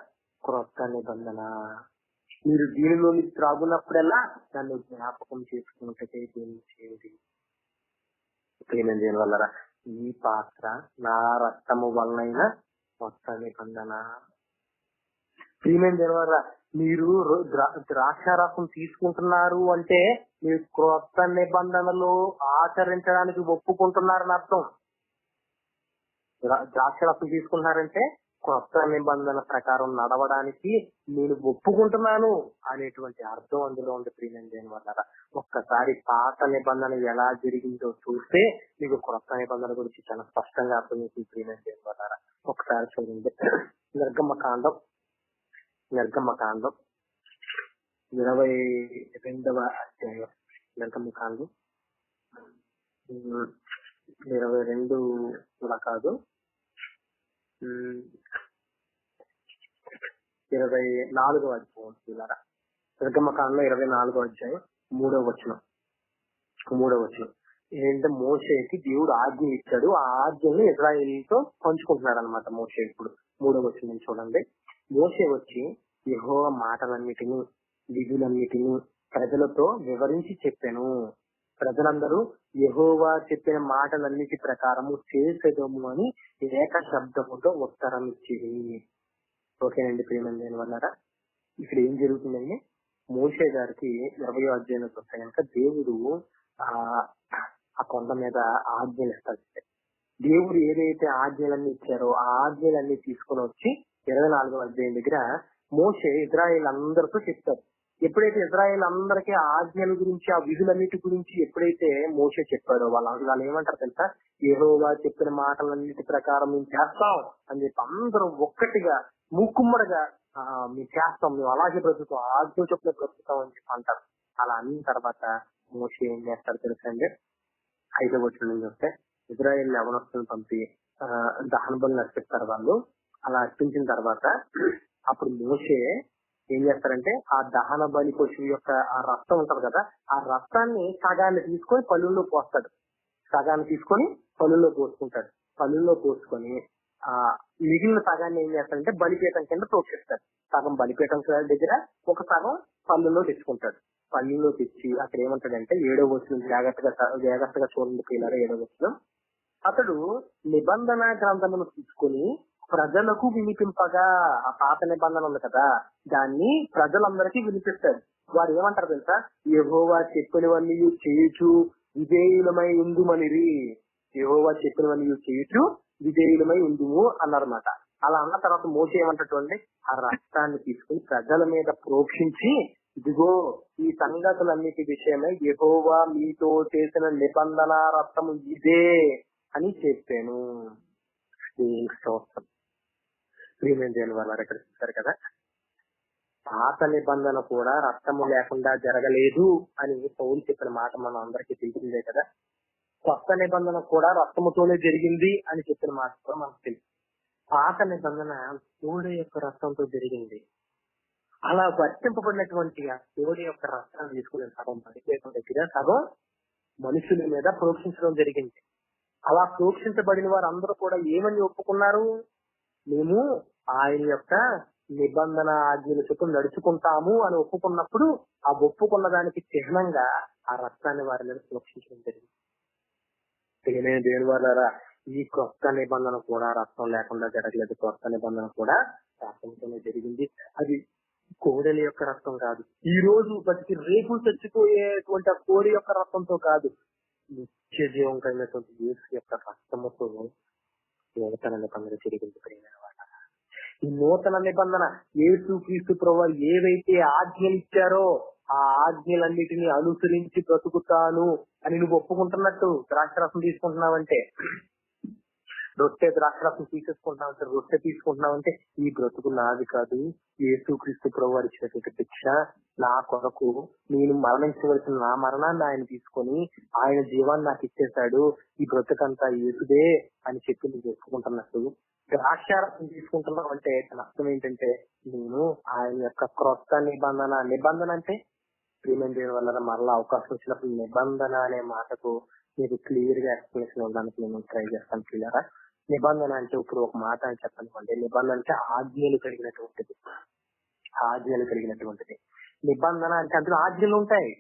క్రొత్త నిబంధన, మీరు దీనిలోని త్రాగున్నప్పుడల్లా నన్ను జ్ఞాపకం చేసుకున్నట్టే దీన్ని చేయండి. దీని వల్ల ఈ పాత్ర నా రక్తము వలనైనా కొత్త నిబంధన. దీని వల్ల మీరు ద్రాక్షారసం తీసుకుంటున్నారు అంటే మీరు క్రొత్త నిబంధనలు ఆచరించడానికి ఒప్పుకుంటున్నారని అర్థం. ద్రాక్షారసం తీసుకుంటున్నారంటే కొత్త నిబంధన ప్రకారం నడవడానికి నేను ఒప్పుకుంటున్నాను అనేటువంటి అర్థం అందులో ఉంది ప్రియనండి వల్ల. ఒక్కసారి పాత నిబంధన ఎలా జరిగిందో చూస్తే మీకు కొత్త నిబంధన గురించి చాలా స్పష్టంగా అర్థమవుతుంది ప్రియనండి వల్ల. ఒకసారి చూడండి, నిర్గమకాండం 22వ అధ్యాయం. నిర్గమకాండం 22 కూడా కాదు, 24వ అధ్యాయం. నిర్గమకాండంలో 24వ అధ్యాయం 3వ వచనం. ఏంటంటే మోషేకి దేవుడు ఆజ్ఞ ఇచ్చాడు, ఆ ఆజ్ఞని ఇశ్రాయేలీయులతో పంచుకుంటున్నాడు అనమాట మోషే. ఇప్పుడు 3వ వచనం చూడండి. మోషే వచ్చి యెహోవా మాటలన్నిటినీ విధులన్నిటినీ ప్రజలతో వివరించి చెప్పాను. ప్రజలందరూ యెహోవా చెప్పిన మాటలన్నిటి ప్రకారము చేసేదము అని ఏక శబ్దముతో ఉత్తరం ఇచ్చింది. ఓకేనండి ప్రియమంది వల్ల. ఇక్కడ ఏం జరుగుతుందండి? మోషే గారికి 20వ అధ్యాయంలో వస్తే కనుక దేవుడు ఆ కొండ మీద ఆజ్ఞలు ఇస్తాడు. దేవుడు ఏదైతే ఆజ్ఞలన్నీ ఇచ్చారో ఆ ఆజ్ఞలన్నీ తీసుకుని వచ్చి 24వ అధ్యాయం దగ్గర మోషే ఇజ్రాయేల్ అందరితో చెప్తారు. ఎప్పుడైతే ఇజ్రాయేల్ అందరికీ ఆ ఆజ్ఞల గురించి ఆ విధులన్నిటి గురించి ఎప్పుడైతే మోషే చెప్పాడో వాళ్ళు ఏమంటారు తెలుసా, యెహోవా చెప్పిన మాటలన్నిటి ప్రకారం మేము చేస్తాం అని చెప్పి అందరూ ఒక్కటిగా మూకుమ్మడిగా మేము చేస్తాం, మేము అలాగే బ్రతుకుతాం, ఆజ్ఞ చొప్పున బ్రతుకుతాం అని చెప్పి అంటారు. అలా అన్న తర్వాత మోషే ఏం చేస్తారు తెలుసా అండి, 5వ వచనం చూస్తే ఇజ్రాయేల్ యవనస్తులను పంపి దహన బలులు అర్పిస్తారు వాళ్ళు. అలా అర్పించిన తర్వాత అప్పుడు మోషే ఏం చేస్తారంటే ఆ దహన బలి పశువు యొక్క ఆ రక్తం ఉంటది కదా, ఆ రక్తాన్ని సగాన్ని తీసుకొని పళ్ళుల్లో పోస్తాడు. సగాన్ని తీసుకొని పళ్ళుల్లో పోసుకుంటాడు. పళ్ళుల్లో పోసుకొని మిగిలిన సగాన్ని ఏం చేస్తాడంటే బలిపీఠం కింద ప్రోక్షిస్తాడు. సగం బలిపీఠం దగ్గర ఒక సగం పళ్ళుల్లో తెచ్చుకుంటాడు. పళ్ళుల్లో తెచ్చి అక్కడ ఏమంటాడంటే 7వ వచనం జాగ్రత్తగా చూడండి పిల్లలు. 7వ వచనం, అతడు నిబంధన గ్రంథమును తీసుకుని ప్రజలకు వినిపింపగా, ఆ పాత నిబంధన ఉంది కదా దాన్ని ప్రజలందరికీ వినిపిస్తాడు. వారు ఏమంటారు తెలుసా, యెహోవా చెప్పినవన్నీ చేయుచు విధేయులమై ఉందుమనిరి, యెహోవా చెప్పినవన్నీ చేయుచు విధేయులమై ఉందుము అన్నారన్నమాట. అలా అన్న తర్వాత మోషే ఏమంటాడు, ఆ రక్తాన్ని తీసుకుని ప్రజల మీద ప్రోక్షించి, ఇదిగో ఈ సంగతులన్నిటి విషయమై యెహోవా మీతో చేసిన నిబంధన రక్తము ఇదే అని చెప్పాను. ప్రియమైన వాళ్ళు ఇక్కడ చూస్తారు కదా, పాత నిబంధన కూడా రక్తము లేకుండా జరగలేదు అని పౌలు చెప్పిన మాట మనం అందరికీ తెలిసిందే కదా. కొత్త నిబంధన కూడా రక్తముతోనే జరిగింది అని చెప్పిన మాట కూడా మనకు తెలుసు. పాత నిబంధన కోడె యొక్క రక్తంతో జరిగింది. అలా వర్తింపబడినటువంటి ఆ కోడె యొక్క రక్తాన్ని తీసుకునే సగం బలిపీఠం దగ్గర సగం మనుషుల మీద ప్రోక్షించడం జరిగింది. అలా ప్రోక్షించబడిన వారు అందరూ కూడా ఏమని ఒప్పుకున్నారు, మేము ఆయన యొక్క నిబంధన ఆజ్ఞల చుట్టూ నడుచుకుంటాము అని ఒప్పుకున్నప్పుడు ఆ ఒప్పుకున్న దానికి చిహ్నంగా ఆ రక్తాన్ని వారి మీద ప్రోక్షించడం జరిగింది. దేవుని వారా, ఈ కొత్త నిబంధన కూడా రక్తం లేకుండా జరగలేదు. కొత్త నిబంధన కూడా రక్తంతోనే జరిగింది. అది కోడెల యొక్క రక్తం కాదు, ఈ రోజు బతికి రేపు చచ్చిపోయేటువంటి ఆ కోడి యొక్క రక్తంతో కాదు, నిత్య జీవం కలిగినటువంటి యేసు యొక్క రక్తముతో నూతన నిబంధన జరిగింది. ఈ నూతన నిబంధన యేసు క్రీస్తు ప్రభువు ఏవైతే ఆజ్ఞలు ఇచ్చారో ఆ ఆజ్ఞలన్నిటినీ అనుసరించి బ్రతుకుతాను అని నువ్వు ఒప్పుకుంటున్నట్టు, ద్రాక్షరసం తీసుకుంటున్నావంటే, రొట్టె ద్రాక్షరసం తీసేసుకుంటున్నావంటే, రొట్టె తీసుకుంటున్నావంటే ఈ బ్రతుకు నాది కాదు, యేసు క్రీస్తు ప్రభువు ఇచ్చినటువంటి భిక్ష నా కొరకు, నేను మరణించవలసిన నా మరణాన్ని ఆయన తీసుకొని ఆయన జీవాన్ని నాకు ఇచ్చేశాడు, ఈ బ్రతుకంతా యేసుదే అని చెప్పి నువ్వు ఒప్పుకుంటున్నట్టు, ద్రాక్షారసం తీసుకుంటున్నావు అంటే అర్థం ఏంటంటే నేను ఆయన యొక్క క్రొత్త నిబంధన అంటే ప్రియమైన దేవుని వల్ల మరలా అవకాశం వచ్చినప్పుడు నిబంధన అనే మాటకు మీరు క్లియర్ గా ఎక్స్ప్లెనేషన్ ఇవ్వడానికి నేను ట్రై చేస్తాను. క్లియరా, నిబంధన అంటే ఇప్పుడు ఒక మాట అని చెప్పనుకోండి, నిబంధన అంటే ఆజ్ఞలు కలిగినటువంటిది. ఆజ్ఞలు కలిగినటువంటిది నిబంధన అంటే అందులో ఆజ్ఞలు ఉంటాయి.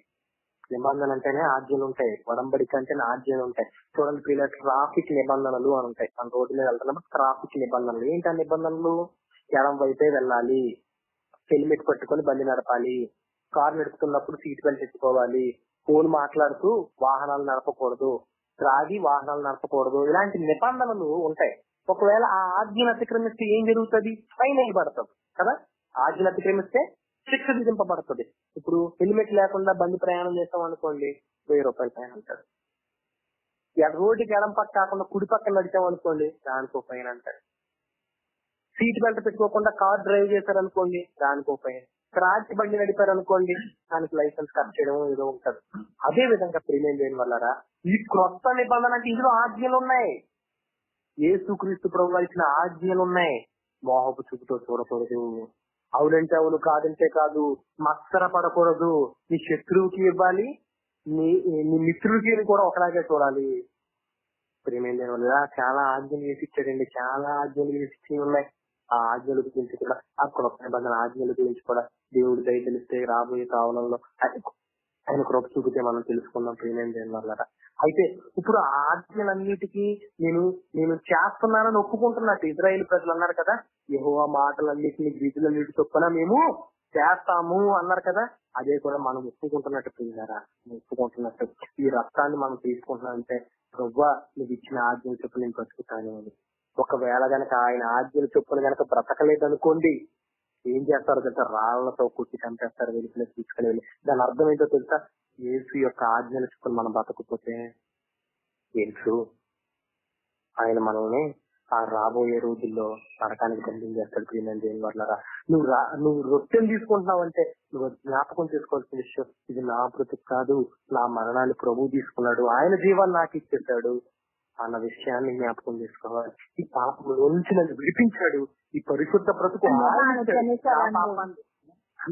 నిబంధన అంటేనే ఆజ్ఞలు ఉంటాయి, ఒడంబడిక అంటేనే ఆజ్ఞలు ఉంటాయి. చూడండి పిల్లలు, ట్రాఫిక్ నిబంధనలు అని ఉంటాయి. మన రోడ్డు మీద వెళ్తున్నప్పుడు ట్రాఫిక్ నిబంధనలు ఏంటి? ఆ నిబంధనలు ఎడం వైపే వెళ్ళాలి, హెల్మెట్ పట్టుకొని బండి నడపాలి, కారు నడుపుతున్నప్పుడు సీట్ బెల్ట్ ఎత్తుకోవాలి, ఫోన్ మాట్లాడుతూ వాహనాలు నడపకూడదు, త్రాగి వాహనాలు నడపకూడదు, ఇలాంటి నిబంధనలు ఉంటాయి. ఒకవేళ ఆ ఆజ్ఞను అతిక్రమిస్తే ఏం జరుగుతుంది? ఫైన్ వేయబడుతుంది కదా. ఆజ్ఞను అతిక్రమిస్తే శిక్ష విధింపబడుతుంది. ఇప్పుడు హెల్మెట్ లేకుండా బండి ప్రయాణం చేస్తాం అనుకోండి, 1000 రూపాయలు ఫైన్ అంటారు. రోడ్డుకి ఎడం పక్క కాకుండా కుడి పక్కన నడిచాం అనుకోండి, దానికో ఫైన్ అంటారు. సీట్ బెల్ట్ పెట్టుకోకుండా కార్ డ్రైవ్ చేశారనుకోండి, దానికో ఫైన్. త్రాగి బండి నడిపారు అనుకోండి, దానికి లైసెన్స్ కట్ చేయడం ఏదో ఉంటది. అదే విధంగా ప్రీమియం చేయడం వల్ల ఈ క్రొత్త నిబంధన అంటే ఇందులో ఆజ్ఞలు ఉన్నాయి. యేసుక్రీస్తు ప్రభువు ఇచ్చిన ఆజ్ఞలు ఉన్నాయి. మోహపు చూపుతో చూడకూడదు, అవునంటే అవును, కాదంటే కాదు, మత్సర పడకూడదు, నీ శత్రువుకి ఇవ్వాలి, నీ మిత్రుడికి కూడా ఒకలాగే చూడాలి. ప్రేమేం వల్ల చాలా ఆజ్ఞలు వేసి ఇచ్చాడండి, చాలా ఆజ్ఞలు వేసి ఉన్నాయి. ఆ ఆజ్ఞల గురించి కూడా, ఆ కృప నిబంధన ఆజ్ఞల గురించి కూడా దేవుడు దయ తెలిస్తే రాబోయే కాలంలో ఆయన కృప చూపితే మనం తెలుసుకుందాం. ప్రేమేం చేయడం వల్ల అయితే ఇప్పుడు ఆ ఆజ్ఞలన్నిటికీ నేను చేస్తున్నానని ఒప్పుకుంటున్నట్టు ఇజ్రాయేల్ ప్రజలు అన్నారు కదా, యెహోవా మాటలన్నిటిని విధులన్నిటి చొప్పున మేము చేస్తాము అన్నారు కదా, అదే కూడా మనం ఒప్పుకుంటున్నట్టు ప్రియులారా, ఒప్పుకుంటున్నట్టు ఈ రక్తాన్ని మనం తీసుకుంటున్నామంటే ప్రభువా నువ్వు ఇచ్చిన ఆజ్ఞల చొప్పున నేను బ్రతుకుతాను అని. ఒకవేళ గనక ఆయన ఆజ్ఞల చొప్పున గనక బ్రతకలేదనుకోండి, ఏం చేస్తారో తెలుసా? రాళ్లతో కుట్టి చంపేస్తారు, వెలుపులో తీసుకుని వెళ్ళి. దాని అర్థం ఏంటో తెలుసా? యేసు యొక్క ఆజ్ఞల చొప్పున మనం బ్రతకపోతే యేసు ఆయన మనల్ని ఆ రాబోయే రోజుల్లో నరకానికి బంధించేస్తాడు. ప్రియమైన దేవుని వల్లరా, నువ్వు రొట్టెని తీసుకుంటున్నావంటే నువ్వు జ్ఞాపకం చేసుకోవాల్సిన విషయం, ఇది నా బ్రతుకు కాదు, నా మరణాన్ని ప్రభువు తీసుకున్నాడు, ఆయన జీవాన్ని నాకు ఇచ్చేశాడు అన్న విషయాన్ని జ్ఞాపకం చేసుకోవాలి. ఈ పాపం నుంచి నన్ను విడిపించాడు, ఈ పరిశుద్ధ బ్రతుకు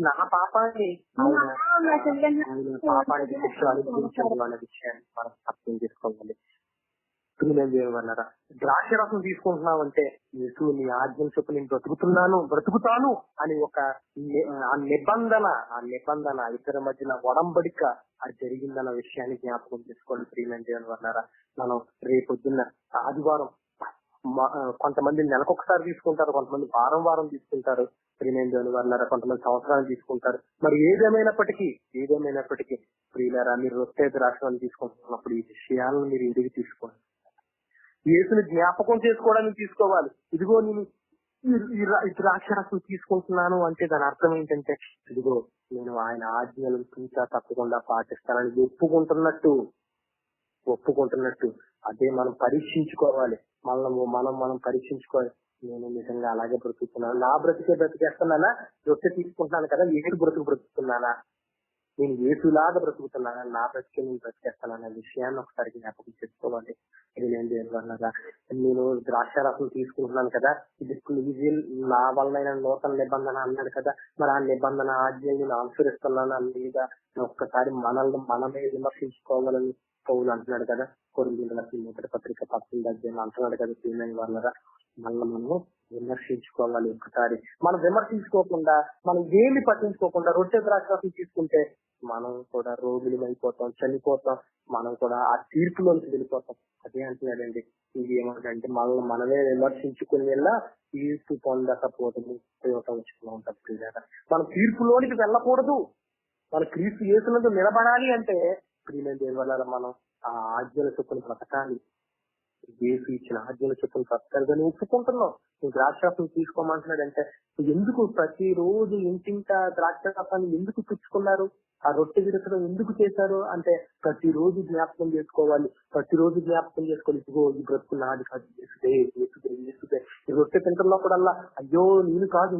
నా పాపాన్ని ఆయన పాపానికి శిక్ష అనుభవించాడు అనే విషయాన్ని మనం అర్థం చేసుకోవాలి. వల్లరా, ద్రాక్ష రసం తీసుకుంటున్నావంటే యేసు నీ ఆజ్ఞల చొప్పున నేను బ్రతుకుతాను అని ఒక నిబంధన ఇద్దరి మధ్యన ఒడంబడిక అది జరిగిందన్న విషయాన్ని జ్ఞాపకం చేసుకోండి. ప్రియమైన దేవుని వల్లరా, మనం రేపొద్దున్న ఆదివారం కొంతమంది నెలకొకసారి తీసుకుంటారు, కొంతమంది వారం తీసుకుంటారు. ప్రియమైన దేవుని వల్లరా, కొంతమంది సంవత్సరాలు తీసుకుంటారు. మరి ఏదేమైనప్పటికీ ప్రియులారా, మీరు రొట్టె ద్రాక్షలను తీసుకుంటున్నప్పుడు ఈ విషయాలను మీరు ఇంటికి తీసుకోండి. యేసుని జ్ఞాపకం చేసుకోవడానికి తీసుకోవాలి. ఇదిగో నేను ఈ ద్రాక్షరసం తీసుకుంటున్నాను అంటే దాని అర్థం ఏంటంటే, ఇదిగో నేను ఆయన ఆజ్ఞలు ఇంకా తప్పకుండా పాటిస్తానని ఒప్పుకుంటున్నట్టు అదే మనం పరీక్షించుకోవాలి. మనం పరీక్షించుకోవాలి. నేను నిజంగా అలాగే బ్రతుకుతున్నాను, నా బ్రతికేస్తున్నానా, రొట్టె తీసుకుంటున్నాను కదా, ఏడు బ్రతుకుతున్నానా, నేను యేసులాగా బ్రతుకుతున్నానా, నా బ్రతికే నేను బ్రతికేస్తానన్న విషయాన్ని ఒకసారి జ్ఞాపకం చేసుకోవాలి. నేను ద్రాక్షారసం తీసుకుంటున్నాను కదా, ఇది నా వల్ల నూతన నిబంధన అన్నాడు కదా, మరి ఆ నిబంధన ఆజ్ఞని నేను అనుసరిస్తున్నాను లేదా ఒక్కసారి మనమే విమర్శించుకోవాలని పౌలు అంటున్నాడు కదా. కొరింథీయులకు మొదటి పత్రిక 10 అంటున్నాడు కదా. ప్రియమైన వాళ్ళరా, మనము విమర్శించుకోవాలి. ఒక్కసారి మనం విమర్శించుకోకుండా, మనం ఏమి పట్టించుకోకుండా రొట్టె ద్రాక్షారసం తీసుకుంటే మనం కూడా రోగులమైపోతాం, చనిపోతాం, మనం కూడా ఆ తీర్పులోంచి వెళ్ళిపోతాం. అదే అంటున్నాడండి. ఇది ఏమంటే మనమే విమర్శించుకుని వెళ్ళా తీర్పు పొందకపోవడము ఉపయోగంగా ఉంటుంది. మనం తీర్పులోనికి వెళ్ళకూడదు, మన క్రీస్తు యేసునందు నిలబడాలి అంటే ప్రియమైన దేవుని వల్ల మనం ఆ ఆజ్ఞల చొప్పున బ్రతకాలి. యేసు ఇచ్చిన ఆజ్ఞల చొప్పున బ్రతకాలని ఒప్పుకుంటున్నాం. నువ్వు ద్రాక్షరసం తీసుకోమంటున్నాడంటే ఎందుకు ప్రతిరోజు ఇంటింట ద్రాక్షరసాన్ని ఎందుకు పుచ్చుకున్నారు, ఆ రొట్టె విరసడం ఎందుకు చేశారు అంటే ప్రతిరోజు జ్ఞాపకం చేసుకోవాలి. ఇదిగో ఈ బ్రతుకు నాది కాదు, యేసుదే. ఈ రొట్టె తింటున్నప్పుడల్లా అయ్యో నేను కాదు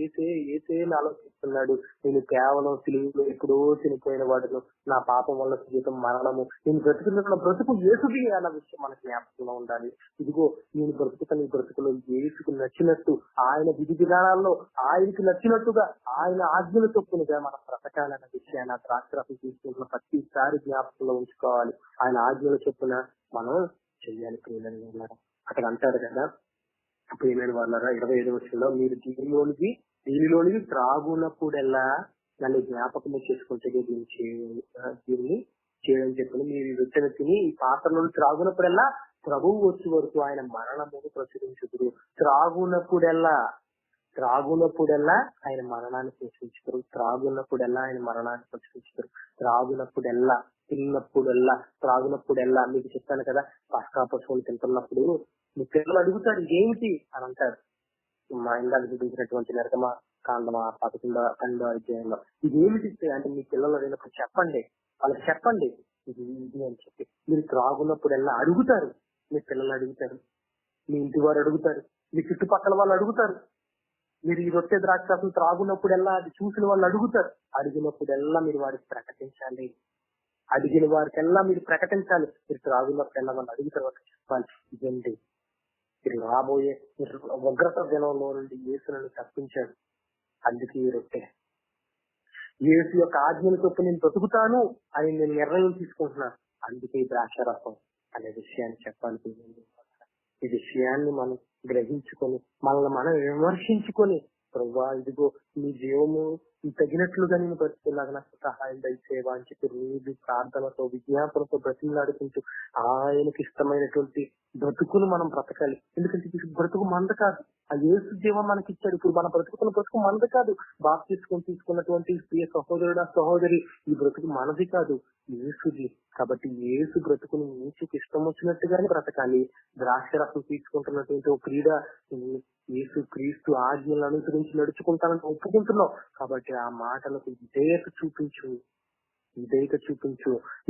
ఏసే ఆలోచిస్తున్నాడు, నేను కేవలం సిలువలో ఎప్పుడో చనిపోయిన వాడును, నా పాపం వల్ల జీవితం మరణము, నేను బ్రతుకుతున్న బ్రతుకు యేసుది అన్న విషయం మన జ్ఞాపకంలో ఉండాలి. ఇదిగో నేను బ్రతుకుతున్న ఈ బ్రతుకులో యేసుకు నచ్చినట్టు, ఆయన విధి విధానాల్లో ఆయనకి నచ్చినట్టుగా, ఆయన ఆజ్ఞల చొప్పునుగా మనం బ్రతకాలన్న విషయాన్ని ఆ ద్రాక్షరసం తీసుకుంటున్న ప్రతిసారి జ్ఞాపకంలో ఉంచుకోవాలి. ఆయన ఆజ్ఞల చొప్పున మనం చెయ్యాలి. ప్రియమైన వాళ్ళారా, అక్కడ అంటారు కదా, ప్రియమైన వాళ్ళారా 25వ వచనంలో, మీరు దీనిలోనికి త్రాగునప్పుడెల్లా నన్ను జ్ఞాపకం చేసుకుంటే దీన్ని చేయని చెప్పి, మీరు రొట్టెను తిని ఈ పాత్రలో త్రాగునప్పుడెల్లా ప్రభువు వచ్చే వరకు ఆయన మరణమును ప్రచురించుదురు. త్రాగునప్పుడెల్లా ఆయన మరణాన్ని ప్రచురించుతారు. త్రాగునప్పుడెల్లా మీకు చెప్తాను కదా, పస్కా పశువులు తింటున్నప్పుడు మీ పిల్లలు అడుగుతారు ఏమిటి అని అంటారు. మా ఇందాక చూపించినటువంటి నిర్గమ కాండమా 11వ అధ్యాయంలో ఇదేమిటి అంటే మీ పిల్లలు అడిగినప్పుడు వాళ్ళకి చెప్పండి ఇది అని చెప్పి. మీరు త్రాగున్నప్పుడెల్లా అడుగుతారు, మీ పిల్లలు అడుగుతారు, మీ ఇంటి వారు అడుగుతారు, మీ చుట్టుపక్కల వాళ్ళు అడుగుతారు. మీరు ఈ రొట్టె ద్రాక్షరసం త్రాగున్నప్పుడెల్లా అది చూసిన వాళ్ళు అడుగుతారు. అడిగినప్పుడెల్లా మీరు వారికి ప్రకటించాలి. మీరు త్రాగున్నప్పుడెల్లా వాళ్ళు అడుగుతారు, వాళ్ళకి చెప్పాలి. ఇదండి రాబోయే ఉగ్రత దినంలో నుండి యేసును తప్పించాడు. అందుకే ఈ రొట్టె, యేసు యొక్క ఆజ్ఞల చొప్పున నేను బ్రతుకుతాను అని నేను నిర్ణయం తీసుకుంటున్నాను. అందుకే ఈ ద్రాక్షరసం అనే విషయాన్ని చెప్పాలి. ఈ విషయాన్ని మనం గ్రహించుకొని మనల్ని మనం విమర్శించుకొని, ప్రభువా ఇదిగో నీ జీవము తగినట్లుగా నేను బ్రతుకులాగా నాకు సహాయం దయచేవా అని చెప్పి రోజు ప్రార్థనతో విజ్ఞాపనతో బ్రతిమలాడుకుంటూ ఆయనకి ఇష్టమైనటువంటి బ్రతుకును మనం బ్రతకాలి. ఎందుకంటే బ్రతుకు మంద కాదు, ఆ యేసు జీవం మనకి ఇచ్చాడు. ఇప్పుడు మన బ్రతుకుతున్న బ్రతుకు మనది కాదు. బాప్తిస్మం తీసుకున్నటువంటి ప్రియ సహోదరుడా సహోదరి, ఈ బ్రతుకు మనది కాదు, యేసుది. కాబట్టి యేసు బ్రతుకుని నీచుకు ఇష్టం వచ్చినట్టుగానే బ్రతకాలి. ద్రాక్ష రసం తీసుకుంటున్నటువంటి ఓ క్రీడ యేసు క్రీస్తు ఆజ్ఞలను అనుసరించి నడుచుకుంటానని ఒప్పుకుంటున్నావు. కాబట్టి ఆ మాటలకు విధేయత చూపించు.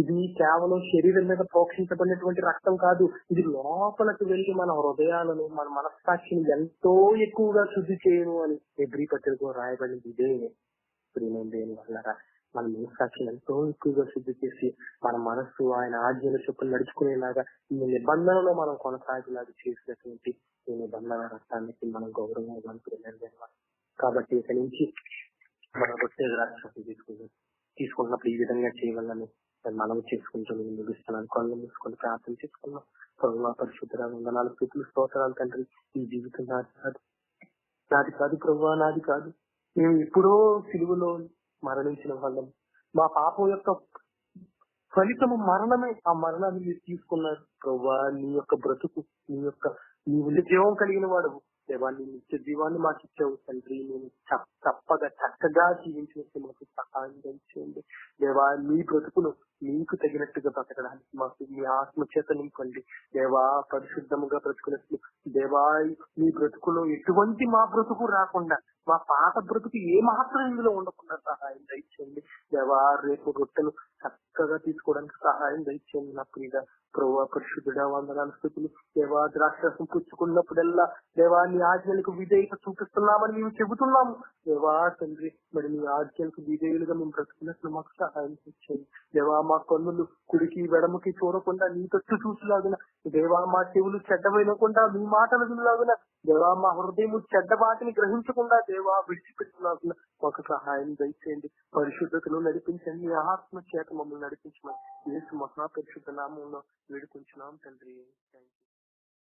ఇది కేవలం శరీరం మీద ప్రోక్షించబడినటువంటి రక్తం కాదు. ఇది లోపలికి వెళ్లి మన హృదయాలను, మన మనస్సాక్షిని ఎంతో ఎక్కువగా శుద్ధి చేయను అని హెబ్రీ పత్రికలో రాయబడింది. ఇదే ప్రియమైన దేని వల్ల మన మనస్సాక్షిని ఎంతో ఎక్కువగా శుద్ధి చేసి మన మనస్సు ఆయన ఆజ్ఞల చొప్పున నడుచుకునేలాగా ఈ నిబంధనలో మనం కొనసాగేలాగా చేసినటువంటి ఈ నిబంధన రక్తానికి మనం గౌరవం ఇవ్వాలి. కాబట్టి ఇక నుంచి మన వచ్చే ద్రాక్ష తీసుకున్నప్పుడు ఈ విధంగా చేయవాలని మనం చేసుకుంటూ ముగిస్తున్నాను. కళ్ళు మూసుకొని ప్రార్థన చేసుకున్నాం. ప్రభువా పరిశుద్ధ వందనాలు, స్తుతులు, స్తోత్రాలు తండ్రి. ఈ జీవితం నాది కాదు ప్రభువా, నాది కాదు. మేము ఎప్పుడో సిలువలో మరణించిన వాళ్ళం. మా పాపం యొక్క ఫలితము మరణమే. ఆ మరణాన్ని మీరు తీసుకున్నారు ప్రభువా. నీ యొక్క బ్రతుకు, నీవు జీవం కలిగిన వాడు దేవా, నీ నిత్య జీవాన్ని మాకు ఇచ్చావు తండ్రి. నేను తప్పగా చక్కగా జీవించినట్టు మాకు సహాయం చేయండి దేవా. నీ బ్రతుకును నీకు తగినట్టుగా బ్రతకడానికి మాకు మీ ఆత్మచేత నింపండి దేవా. పరిశుద్ధముగా బ్రతుకున్నట్లు దేవా, నీ బ్రతుకులో ఎటువంటి మా బ్రతుకు రాకుండా, మా పాత బ్రతుకు ఏ మాత్రం ఇందులో ఉండకుండా సహాయం దయచేయండి దేవా. రేపు రొట్టెలు చక్కగా తీసుకోవడానికి సహాయం దయచేయండి నా ప్రియ ప్రభువా. పరిశుద్ధుడా వందనాలు, స్తుతులు దేవా. ద్రాక్షరసం పుచ్చుకున్నప్పుడల్లా దేవా నీ ఆజ్ఞలకు విధేయత చూపిస్తున్నామని మేము చెబుతున్నాము దేవా తండ్రి. మరి నీ ఆజ్ఞలకు విధేయులుగా మేము బ్రతుకున్నట్లు మాకు సహాయం చేయండి దేవా. మా కన్నులు కుడికి వెడమకి చూడకుండా నీ తట్టు చూసిలాగున దేవా. మా చెవులు చెడ్డమైనకుండా మీ మాటలు వినలాగున దేవా. మా హృదయం చెడ్డ వాటిని గ్రహించకుండా దేవా విడిచిపెట్టులాగున మాకు సహాయం దయచేయండి. పరిశుద్ధతను నడిపించండి. నీ ఆత్మ చేత మమ్మల్ని నడిపించమని యేసు మహా పరిశుద్ధ నామంలో వేడుకుంటున్నాం తండ్రి.